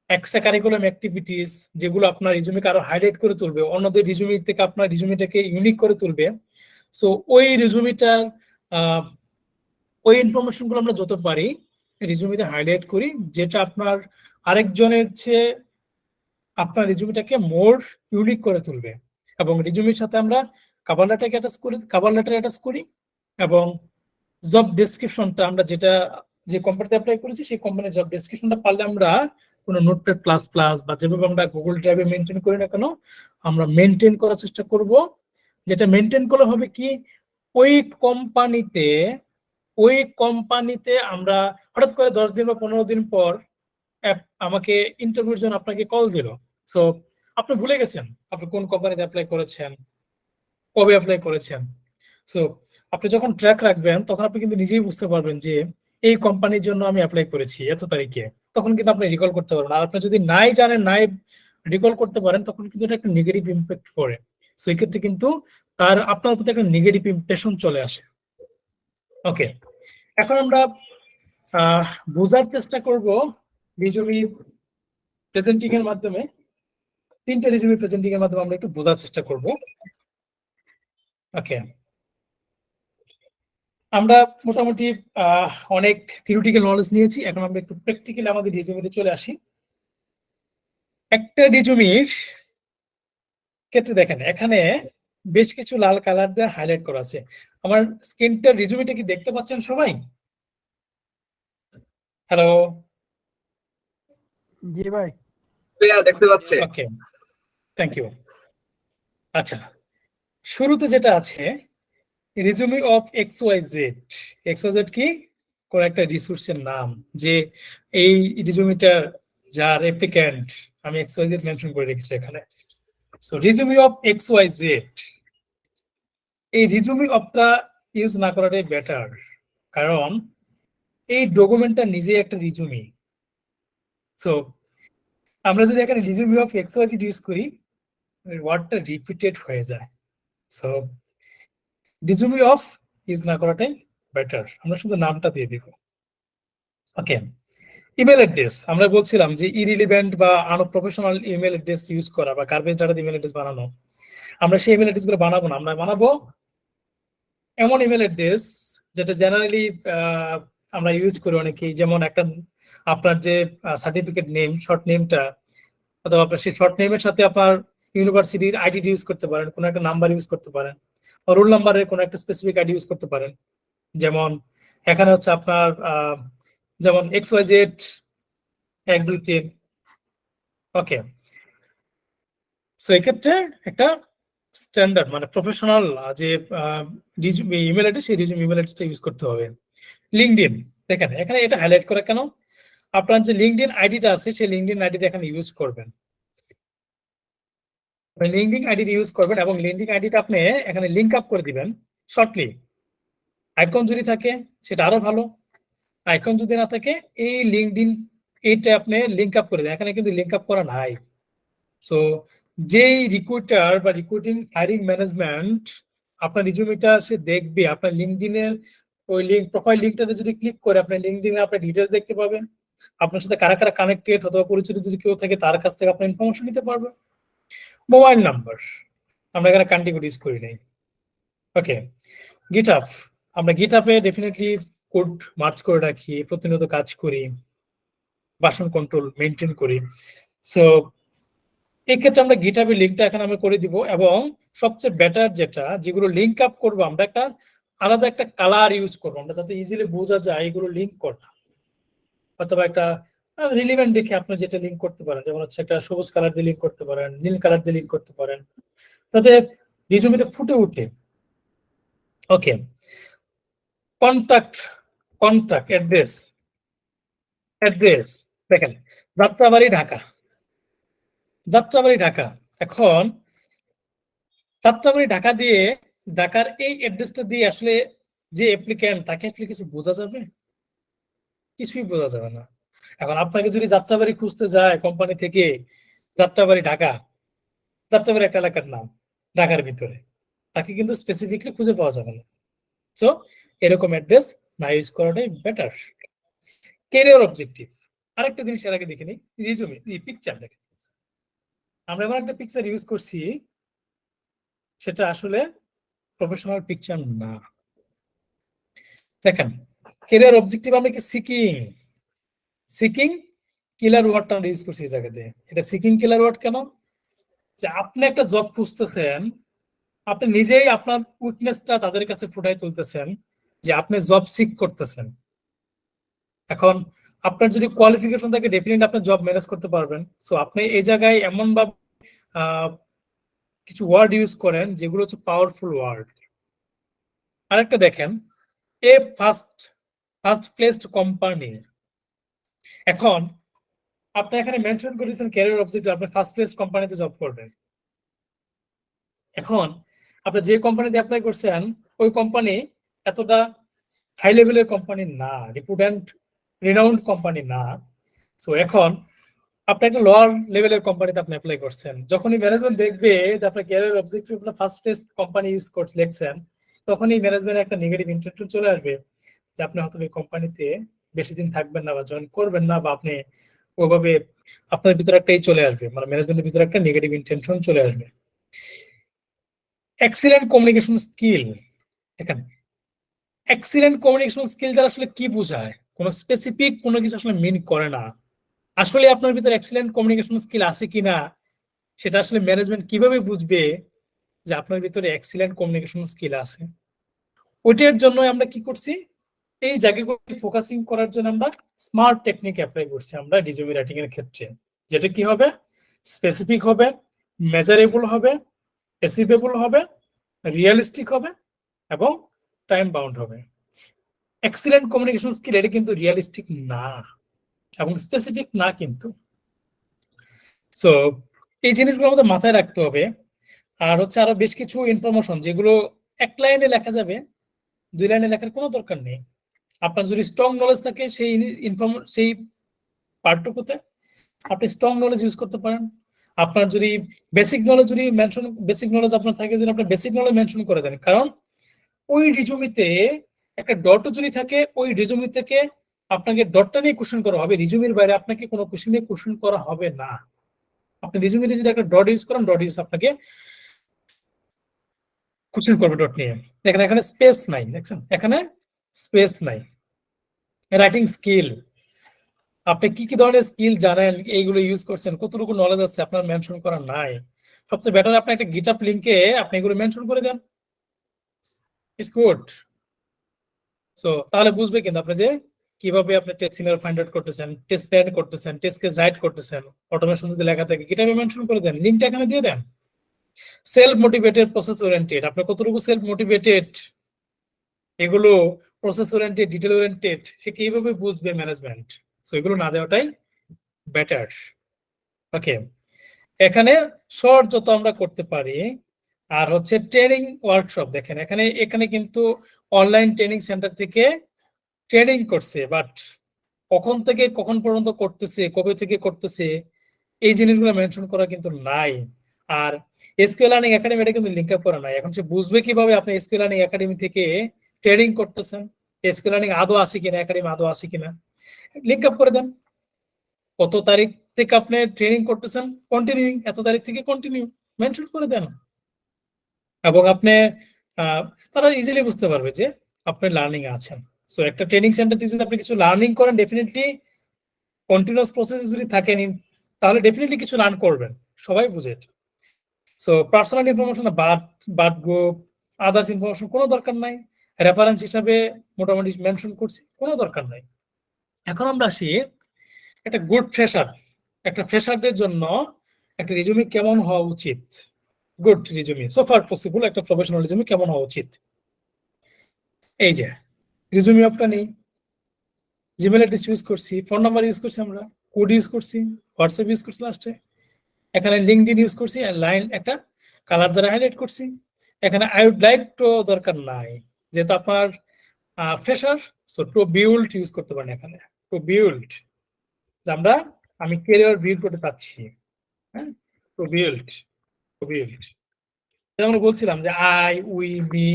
extra curriculum activities, যেগুলো আপনার রিজুমিকে আরো হাইলাইট করে তুলবে, অন্যদের রিজুমি থেকে আপনার রিজুমিটাকে ইউনিক করে তুলবে। সো ওই রিজুমিটার ওই ইনফরমেশন গুলো আমরা যত পারি রিজুমিতে হাইলাইট করি, যেটা আপনার আরেকজনের চেয়ে আপনার রিজুমিটাকে মোর ইউনিক করে তুলবে। এবং রিজুমির সাথে আমরা কভার লেটার অ্যাটাচ করি এবং জব ডেসক্রিপশনটা আমরা যে কোম্পানিতে অ্যাপ্লাই করেছি সেই কোম্পানির জব ডেসক্রিপশনটা পারলে আমরা কোনো নোটপ্যাড প্লাস প্লাস বা যেভাবে আমরা গুগল ড্রাইভে মেনটেন করি না কেন, আমরা মেনটেন করার চেষ্টা করব। যেটা মেনটেন করলে হবে কি, ওই কোম্পানিতে আমরা হঠাৎ করে 10 দিন বা 15 দিন পর আমাকে ইন্টারভিউর জন্য আপনাকে কল দিল, সো আপনি ভুলে গেছেন আপনি কোন কোম্পানিতে অ্যাপ্লাই করেছেন, কবে অ্যাপ্লাই করেছেন। সো আপনি যখন ট্র্যাক রাখবেন তখন আপনি কিন্তু নিজেই বুঝতে পারবেন যে এই কোম্পানির জন্য আমি অ্যাপ্লাই করেছি এত তারিখে, তখন কিন্তু আপনি রিকল করতে পারবেন। আর আপনি যদি নাই জানেন, নাই রিকল করতে পারেন, তখন কিন্তু এটা একটা নেগেটিভ ইম্প্যাক্ট পড়ে। সো এই ক্ষেত্রে কিন্তু আপনার প্রতি একটা নেগেটিভ ইমপ্রেশন চলে আসে। ওকে, এখন আমরা বোঝার চেষ্টা করব রিজুমি প্রেজেন্টিং এর মাধ্যমে, 3টে রিজুমি প্রেজেন্টিং এর মাধ্যমে আমরা একটু বোঝার চেষ্টা করব। ওকে, আমরা মোটামুটি অনেক থিওরিটিক্যাল নলেজ নিয়েছি, এখন আমরা একটু প্র্যাকটিক্যালি আমাদের রিজুমিতে চলে আসি। একটা রিজুমির ক্ষেত্রে দেখেন এখানে বেশ কিছু লাল কালার দিয়ে হাইলাইট করা আছে। আমার স্ক্রিনটা রিজুমিটা কি দেখতে পাচ্ছেন সবাই? হ্যালো, জি ভাই দেখতে পাচ্ছি। ওকে, থ্যাংক ইউ। আচ্ছা, শুরুতে যেটা আছে রিজুমি অফ XYZ কি কোন একটা রিসোর্সের নাম, যে এই রিজুমিটা যার অ্যাপ্লিক্যান্ট আমি XYZ মেনশন করে রেখেছি এখানে। সো রিজুমি অফ XYZ, এই রিজুমি অফটা ইউজ না করাটাই বেটার, কারণ এই ডকুমেন্টটা নিজে একটা রিজুমি। সো আমরা যদি এখানে রিজুমি অফ XYZ ইউজ করি, ওয়ার্ডটা রিপিটেড হয়ে যায়। সো রিজুমি অফ ইউজ না করাটাই বেটার, আমরা শুধু নামটা দিয়ে দিব। ওকে, ইমেল অ্যাড্রেস, আমরা বলছিলাম যে ইরিলিভেন্ট বা আনপ্রফেশনাল ইমেল অ্যাড্রেস ইউজ করা বা গার্বেজ ডাটা ইমেল অ্যাড্রেস বানানো, আমরা সেই ইমেল অ্যাড্রেস গুলো বানাবো না, আমরা বানাবো এমন ইমেল অ্যাড্রেস যেটা জেনারেলি আমরা ইউজ করি অনেকেই, যেমন একটা আপনার যে সার্টিফিকেট নেম, শর্ট নেমটা, অথবা আপনার সেই শর্ট নেমের সাথে আপনার ইউনিভার্সিটির আইডি ইউজ করতে পারেন, কোনো একটা নাম্বার ইউজ করতে পারেন, রোল নাম্বারের কোনো একটা স্পেসিফিক আইডি ইউজ করতে পারেন। যেমন এখানে হচ্ছে আপনার যেমন XYZ 1 2 3। ওকে, সো এক্ষেত্রে একটা স্ট্যান্ডার্ড মানে প্রফেশনাল যে ইমেল অ্যাড্রেস, সেই রিজুম ইমেল অ্যাড্রেসটা ইউজ করতে হবে। লিঙ্কডইন, দেখেন এখানে এটা হাইলাইট করা কেন, আপনার যে লিঙ্কডইন আইডিটা আছে সেই লিঙ্কডইন আইডিটা এখানে ইউজ করবেন, লিঙ্কডইন আইডি ইউজ করবেন এবং লিঙ্কডইন আইডিটা আপনি এখানে লিংক আপ করে দিবেন শর্টলি। আইকন যদি থাকে সেটা আরো ভালো, আইকন যদি না থাকে এই লিঙ্কডইন এইটা আপনি লিংক আপ করে দেন, এখানে কিন্তু লিংক আপ করা নাই। সো যেই রিক্রুটার বা রিক্রুটিং হায়ারিং ম্যানেজমেন্ট আপনার রিজুমিটা সে দেখবে, আপনার লিঙ্কডইনের ওই লিঙ্ক প্রোফাইল লিঙ্কটাতে যদি ক্লিক করে আপনার লিঙ্কডইনে আপনার ডিটেলস দেখতে পাবেন, আপনার সাথে কারা কারা কানেক্টেড অথবা পরিচিত যদি কেউ থাকে তার কাছ থেকে আপনার ইনফরমেশন নিতে পারবে। মোবাইল নাম্বার আমরা এখানে কান্ট্রি ইউজ করি নাই। ওকে, গিটহাব, আমরা গিটহাবে ডেফিনেটলি কোড মার্চ করে রাখি, প্রতিনিয়ত কাজ করি, ভার্সন কন্ট্রোল মেনটেন করি। সো এই ক্ষেত্রে আমরা গিটহাবের লিঙ্কটা এখানে আমরা করে দিব, এবং সবচেয়ে বেটার যেগুলো লিঙ্ক আপ করবো আমরা একটা আলাদা একটা কালার ইউজ করবো, আমরা যাতে ইজিলি বোঝা যায় এগুলো লিঙ্ক করা, অথবা একটা রিলিভেন্ট দেখে আপনি যেটা লিঙ্ক করতে পারেন, যেমন হচ্ছে একটা সবুজ কালার দিয়ে লিঙ্ক করতে পারেন, নীল কালার দিয়ে লিঙ্ক করতে পারেন, যাতে রিজুমিতে ফুটে উঠে। ওকে, কন্টাক্ট অ্যাড্রেস দেখেন যাত্রাবাড়ি ঢাকা। এখন যাত্রাবাড়ি ঢাকা দিয়ে ঢাকার এই অ্যাড্রেসটা দিয়ে আসলে যে অ্যাপ্লিক্যান্ট তাকে আসলে কিছু বোঝা যাবে? কিছুই বোঝা যাবে না। এখন আপনাকে যদি যাত্রাবাড়ি খুঁজতে যায় কোম্পানি থেকে, যাত্রাবাড়ি ঢাকা, যাত্রাবাড়ি একটা এলাকার নাম, ঢাকার ভিতরে, তাকে কিন্তু স্পেসিফিকলি খুঁজে পাওয়া যাবে না। সো এরকম অ্যাড্রেস না ইউজ করাটাই বেটার। ক্যারিয়ার অবজেক্টিভ, আরেকটা জিনিস এর আগে দেখে নিই, রিজুমে পিকচার দেখেন। আমরা এবার একটা পিকচার ইউজ করছি, সেটা আসলে প্রফেশনাল পিকচার না। দেখেন ক্যারিয়ার অবজেক্টিভ আমরা কি সিকিং কিলার ওয়ার্ডটা আমরা ইউজ করছি এই জায়গাতে। এটা সিকিং কিলার ওয়ার্ড কেন? যে আপনি একটা জব খুঁজতেছেন, আপনি নিজেই আপনার উইকনেসটা তাদের কাছে ফুটাই তুলতেছেন যে আপনি জব সিক করতেছেন। এখন আপনার যদি কোয়ালিফিকেশন থাকে ডেফিনেটলি আপনি জব ম্যানেজ করতে পারবেন। সো আপনি এই জায়গায় এমন ভাবে কিছু ওয়ার্ড ইউজ করেন যেগুলো হচ্ছে পাওয়ারফুল ওয়ার্ড। আরেকটা দেখেন, এ ফার্স্ট প্লেসড কোম্পানি। এখন আপনি এখানে মেনশন করেছেন ক্যারিয়ার অবজেক্টিভ, আপনি ফার্স্ট প্লেস কোম্পানিতে জব করবেন। এখন আপনি যে কোম্পানিতে অ্যাপ্লাই করছেন ওই কোম্পানি এতটা হাই লেভেলের কোম্পানি না, রিনাউন্ড কোম্পানি না। সো এখন আপনি একটা লোয়ার লেভেলের কোম্পানিতে আপনি অ্যাপ্লাই করছেন, যখনই ম্যানেজমেন্ট দেখবে যে আপনার ক্যারিয়ার অবজেক্টিভ আপনার ফার্স্ট প্লেস কোম্পানি ইউজ করতে লিখছেন, তখনই ম্যানেজমেন্ট একটা নেগেটিভ ইন্টেনশন চলে আসবে যে আপনি হয়তো এই কোম্পানিতে বেশি দিন থাকবেন না বা জয়েন করবেন না, বা আপনি ওইভাবে আপনার ভিতরে একটাই চলে আসবে, মানে ম্যানেজমেন্টের ভিতরে একটা নেগেটিভ ইন্টেনশন চলে আসবে। এক্সিলেন্ট কমিউনিকেশন স্কিল, এখানে এক্সিলেন্ট কমিউনিকেশন স্কিল দ্বারা আসলে কি বোঝায়? কোনো স্পেসিফিক কোনো কিছু আসলে মিন করে না। আসলে আপনার ভিতরে এক্সিলেন্ট কমিউনিকেশন স্কিল আছে কিনা সেটা আসলে ম্যানেজমেন্ট কিভাবে বুঝবে যে আপনার ভিতরে এক্সিলেন্ট কমিউনিকেশন স্কিল আছে? ওইটার জন্য আমরা কি করছি, এই জায়গাগুলো ফোকাসিং করার জন্য আমরা স্মার্ট টেকনিক অ্যাপ্লাই করছি আমরা রিজিউমি রাইটিং এর ক্ষেত্রে। যেটা কি হবে, স্পেসিফিক হবে, মেজারেবল হবে, অ্যাচিভেবল হবে, রিয়েলিস্টিক হবে এবং টাইম বাউন্ড হবে। এক্সিলেন্ট কমিউনিকেশন স্কিল এটা কিন্তু রিয়েলিস্টিক না এবং স্পেসিফিক না কিন্তু। সো এই জিনিসগুলো আমাদের মাথায় রাখতে হবে। আর হচ্ছে আরো বেশ কিছু ইনফরমেশন যেগুলো এক লাইনে লেখা যাবে, 2 লাইনে লেখার কোনো দরকার নেই। আপনার যদি স্ট্রং নলেজ থাকে সেই পার্টটুকুতে আপনি স্ট্রং নলেজ ইউজ করতে পারেন। আপনার যদি বেসিক নলেজ আপনার থাকে, যদি আপনি বেসিক নলেজ মেনশন করে দেন, কারণ ওই রিজুমিতে একটা ডটও যদি থাকে, ওই রিজুমি থেকে আপনাকে ডটটা নিয়ে কোশ্চেন করা হবে, রিজুমির বাইরে আপনাকে কোনো কোশ্চেন নিয়ে কোশ্চেন করা হবে না। আপনি রিজুমিতে যদি একটা ডট ইউজ করেন, ডট ইউজ আপনাকে কোশ্চেন করবে ডট নিয়ে। দেখেন এখানে স্পেস নাই, দেখছেন এখানে স্পেস নাই। রাইটিং স্কিল, আপনি কি কি ধরনের স্কিল জানেন, এইগুলো ইউজ করছেন, কতটুকু নলেজ আছে আপনার মেনশন করা নাই। সবচেয়ে বেটার আপনি একটা গিটহাব লিংকে আপনি এগুলো মেনশন করে দেন, ইটস গুড। সো তাহলে বুঝবে কিন্তু আপনি যে কিভাবে আপনি টেস্ট সিনারিও ফাইন্ড আউট করতেছেন, টেস্ট প্ল্যান করতেছেন, টেস্ট কেস রাইট করতেছেন। অটোমেশন যদি লেখা থাকে গিটহাবে মেনশন করে দেন, লিংকটা এখানে দিয়ে দেন। সেলফ মোটিভেটেড, প্রসেস ওরিয়েন্টেড, আপনি কতটুকু সেলফ মোটিভেটেড, এগুলো প্রসেস ওরিয়েন্টেড, ডিটেল ওরিয়েন্টেড, সে কিভাবে বুঝবে ম্যানেজমেন্ট? সো এগুলো না দেওয়াটাই বেটার। ওকে, এখানে শর্ট যত আমরা করতে পারি। আর হচ্ছে ট্রেনিং ওয়ার্কশপ, দেখেন এখানে এখানে কিন্তু অনলাইন ট্রেনিং সেন্টার থেকে ট্রেনিং করছে, বাট কখন থেকে কখন পর্যন্ত করতেছে, কবে থেকে করতেছে, এই জিনিসগুলো মেনশন করা কিন্তু নাই। আর এসকিউএল লার্নিং একাডেমি এটা কিন্তু লিংক আপ করা নাই। এখন সে বুঝবে কিভাবে আপনি এসকিউএল লার্নিং একাডেমি থেকে ট্রেনিং করতেছেন, এসকিউএল লার্নিং আদৌ আছে কিনা, একাডেমি আদৌ আছে কিনা, লিংক আপ করে দেন। কত তারিখ থেকে আপনি ট্রেনিং করতেছেন, কন্টিনিউইং এত তারিখ থেকে কন্টিনিউ মেনশন করে দেন, এবং আপনি তারা ইজিলি বুঝতে পারবে যে আপনি লার্নিং আছেন। সো একটা ট্রেনিং সেন্টার থেকে যদি আপনি কিছু লার্নিং করেন, ডেফিনেটলি কন্টিনিউয়াস প্রসেস যদি থাকেন, তাহলে ডেফিনেটলি কিছু লার্ন করবেন, সবাই বুঝে। সো পার্সোনাল ইনফরমেশন বাদ গ্রুপ আদার্স ইনফরমেশন কোনো দরকার নাই, রেফারেন্স হিসাবে মোটামুটি মেনশন করছি, কোনো দরকার নাই। এখন আমরা আসি একটা গুড ফ্রেশার, একটা ফ্রেশারদের জন্য একটা রিজুমি কেমন হওয়া উচিত, good resume so far possible একটা প্রফেশনাল রিজুমি কেমন হওয়া উচিত। এই যে রিজুমি অফটা নেই, জিমেল অ্যাড্রেস ইউজ করছি, ফোন নাম্বার ইউজ করছি, আমরা কোড ইউজ করছি, হোয়াটসঅ্যাপ ইউজ করছি, লাস্টে এখানে লিঙ্কডইন ইউজ করছি, লাইন একটা কালার দ্বারা হাইলাইট করছি। এখানে আই উড লাইক টু দরকার নাই, যেহেতু আপনার fresher, so to build use করতে পারেন এখানে, টু বিল্ড, আমি ক্যারিয়ার বিল্ড করতে চাচ্ছি, হ্যাঁ, টু বিল্ড। যেমন বলছিলাম যে I, we, me,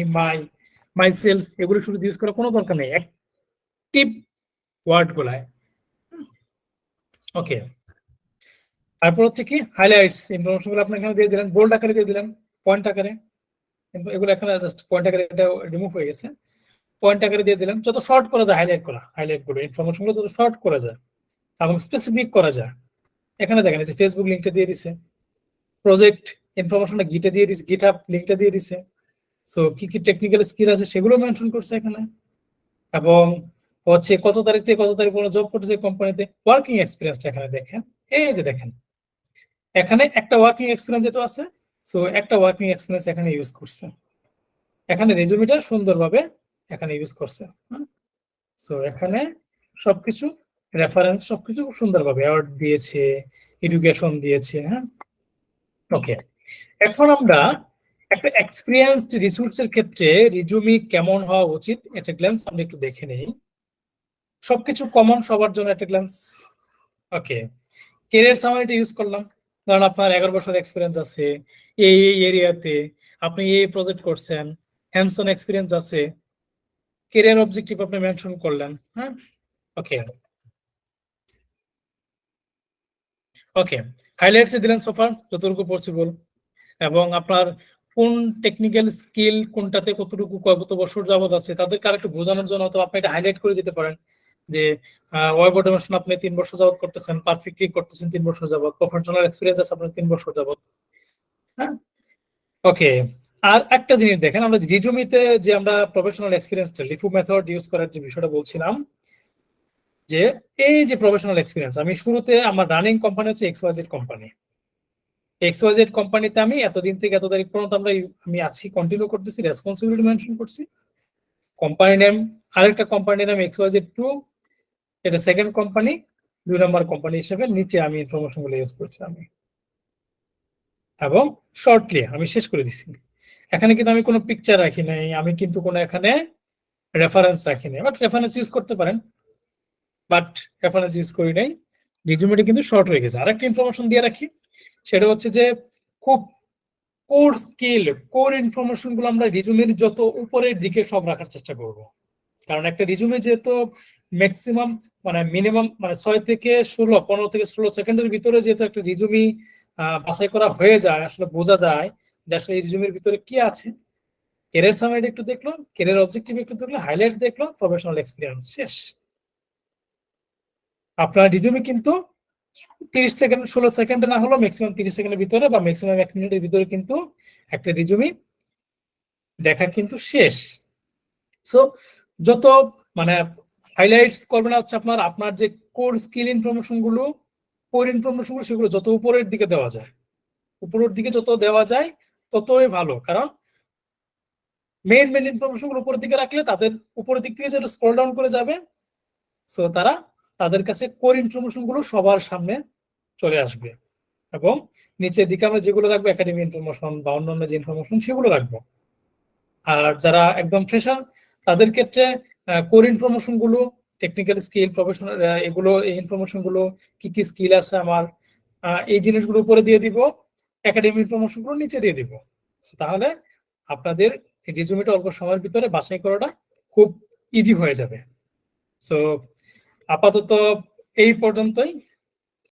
my self, এগুলো শুধু ইউজ করার কোনো দরকার নেই, অ্যাক্টিভ ওয়ার্ড গুলায়। ওকে, তারপর হচ্ছে কি হাইলাইটস, ইনফরমেশন গুলো আপনি এখানে দিয়ে দিলেন, বোল্ড আকারে দিয়ে দিলেন, পয়েন্ট আকারে, এগুলো এখানে জাস্ট পয়েন্ট আকারে এটা রিমুভ হয়ে গেছে, পয়েন্ট আকারে দিয়ে দিলেন। যত শর্ট করা যায় হাইলাইট গুলো, ইনফরমেশন গুলো যত শর্ট করা যায় এবং স্পেসিফিক করা যায়। এখানে দেখেন যে ফেসবুক লিঙ্কটা দিয়ে দিছে, প্রজেক্ট ইনফরমেশনটা গিটে দিয়ে দিছে, গিটহাব লিঙ্কটা দিয়ে দিছে। সো কি কি টেকনিক্যাল স্কিল আছে সেগুলো মেনশন করছে এখানে, এবং হচ্ছে কত তারিখ থেকে কত তারিখ পর্যন্ত জব করতেছে কোম্পানিতে, ওয়ার্কিং এক্সপিরিয়েন্সটা এখানে দেখেন। এই যে দেখেন এখানে একটা ওয়ার্কিং এক্সপিরিয়েন্স যেটা আছে, সো একটা ওয়ার্কিং এক্সপিরিয়েন্স এখানে ইউজ করছে, এখানে রেজুমিটা সুন্দরভাবে এখানে ইউজ করছে। সো এখানে সবকিছু রেফারেন্স সবকিছু খুব সুন্দরভাবে অ্যাওয়ার্ড দিয়েছে, এডুকেশন দিয়েছে। হ্যাঁ, ওকে, এখন আমরা একটা এক্সপিরিয়েন্সড রিসোর্সের ক্ষেত্রে রিজুমি কেমন হওয়া উচিত একটা গ্ল্যান্স আমরা একটু দেখে নেই। সবকিছু কমন সবার জন্য একটা গ্ল্যান্স। ওকে, ক্যারিয়ার সামারিটা ইউজ করলাম, কারণ আপনার 11 বছর এক্সপিরিয়েন্স আছে এই এরিয়াতে, আপনি এই প্রজেক্ট করছেন, হ্যান্ডস অন এক্সপিরিয়েন্স আছে, ক্যারিয়ার অবজেক্টিভ আপনি মেনশন করলেন। হ্যাঁ, ওকে ওকে, হাইলাইটস দিলেন সোফার যতটুকু পসিবল, এবং আপনার কোন টেকনিক্যাল স্কিল কোনটাতে কতটুকু কত বছর যাবত আছে তাদেরকে আরেকটু বোঝানোর জন্য তো আপনি এটা হাইলাইট করে দিতে পারেন যে ওয়েব অটোমেশন আপনি 3 বছর যাবত করতেছেন, পারফেক্টলি করতেছেন 3 বছর যাবত, প্রফেশনাল এক্সপিরিয়েন্স আছে আপনার 3 বছর যাবত। হ্যাঁ, ওকে, আর একটা জিনিস দেখেন, আমরা রিজুমিতে যে আমরা প্রফেশনাল এক্সপিরিয়েন্সটা লিফু মেথড ইউজ করার যে বিষয়টা বলছিলাম, যে এই যে প্রফেশনাল এক্সপিরিয়েন্স, আমি শুরুতে আমার রানিং কোম্পানি হচ্ছে XYZ কোম্পানি, XYZ কোম্পানিতে আমি এতদিন থেকে এত তারিখ পর্যন্ত আমি আছি, কন্টিনিউ করতেছি, রেসপন্সিবিলিটি মেনশন করছি, কোম্পানি নেম, আরেকটা কোম্পানি নাম XYZ2, এটা সেকেন্ড কোম্পানি, 2 নম্বর কোম্পানি হিসেবে নিচে আমি ইনফরমেশন গুলো ইউজ করছি আমি, এবং শর্টলি আমি শেষ করে দিছি। এখানে কিন্তু আমি কোনো পিকচার রাখি নাই, আমি কিন্তু কোনো এখানে রেফারেন্স রাখি নাই, বাট রেফারেন্স ইউজ করতে পারেন, বাট রেফারেন্স ইউজ করি নাই। রিজুমেটা কিন্তু শর্ট হয়ে গেছে। আরেকটা ইনফরমেশন দিয়ে রাখি, সেটা হচ্ছে যে খুব কোর স্কিল, কোর ইনফরমেশন গুলো আমরা রিজুমের যত উপরের দিকে সব রাখার চেষ্টা করব, কারণ একটা রিজুমে যেহেতু ম্যাক্সিমাম মানে মিনিমাম মানে 6 থেকে 16, 15 থেকে 16 সেকেন্ডের ভিতরে যেহেতু একটা রিজুমি বাছাই করা হয়ে যায়, আসলে বোঝা যায় যে আসলে এই রিজুমের ভিতরে কি আছে। ক্যারিয়ার সামারি একটু দেখলো, ক্যারিয়ার অবজেক্টিভ একটু দেখলো, হাইলাইটস দেখলো, প্রফেশনাল এক্সপিরিয়েন্স শেষ। আপনার রিজুমে কিন্তু 30 সেকেন্ড 16 সেকেন্ডে না হলো ম্যাক্সিমাম 30 সেকেন্ডের ভিতরে বা ম্যাক্সিমাম 1 মিনিটের ভিতরে কিন্তু একটা রিজুমি দেখা কিন্তু শেষ। সো যত মানে হাইলাইটস করবেন হচ্ছে আপনার আপনার যে কোর স্কিল ইনফরমেশন গুলো, সেগুলো যত উপরের দিকে দেওয়া যায়, উপরের দিকে যত দেওয়া যায় ততই ভালো, কারণ মেইন ইনফরমেশন গুলো উপরের দিকে রাখলে তাদের উপরের দিক থেকে যেটা স্ক্রল ডাউন করে যাবে, সো তাদের কাছে কোর ইনফরমেশন গুলো সবার সামনে চলে আসবে, এবং নিচের দিকে আমরা যেগুলো রাখবো একাডেমি ইনফরমেশন বা অন্যান্য যে ইনফরমেশন সেগুলো রাখবো। আর যারা একদম ফ্রেশার তাদের ক্ষেত্রে কোর ইনফরমেশন গুলো, টেকনিক্যাল স্কিল, প্রফেশনাল এগুলো, এই ইনফরমেশন গুলো কি কি স্কিল আছে আমার, এই জিনিসগুলো উপরে দিয়ে দিব, একাডেমি ইনফরমেশন গুলো নিচে দিয়ে দিব। তাহলে আপনাদের রিজুমিটা অল্প সময়ের ভিতরে বাছাই করাটা খুব ইজি হয়ে যাবে। সো আপাতত এই পর্যন্তই।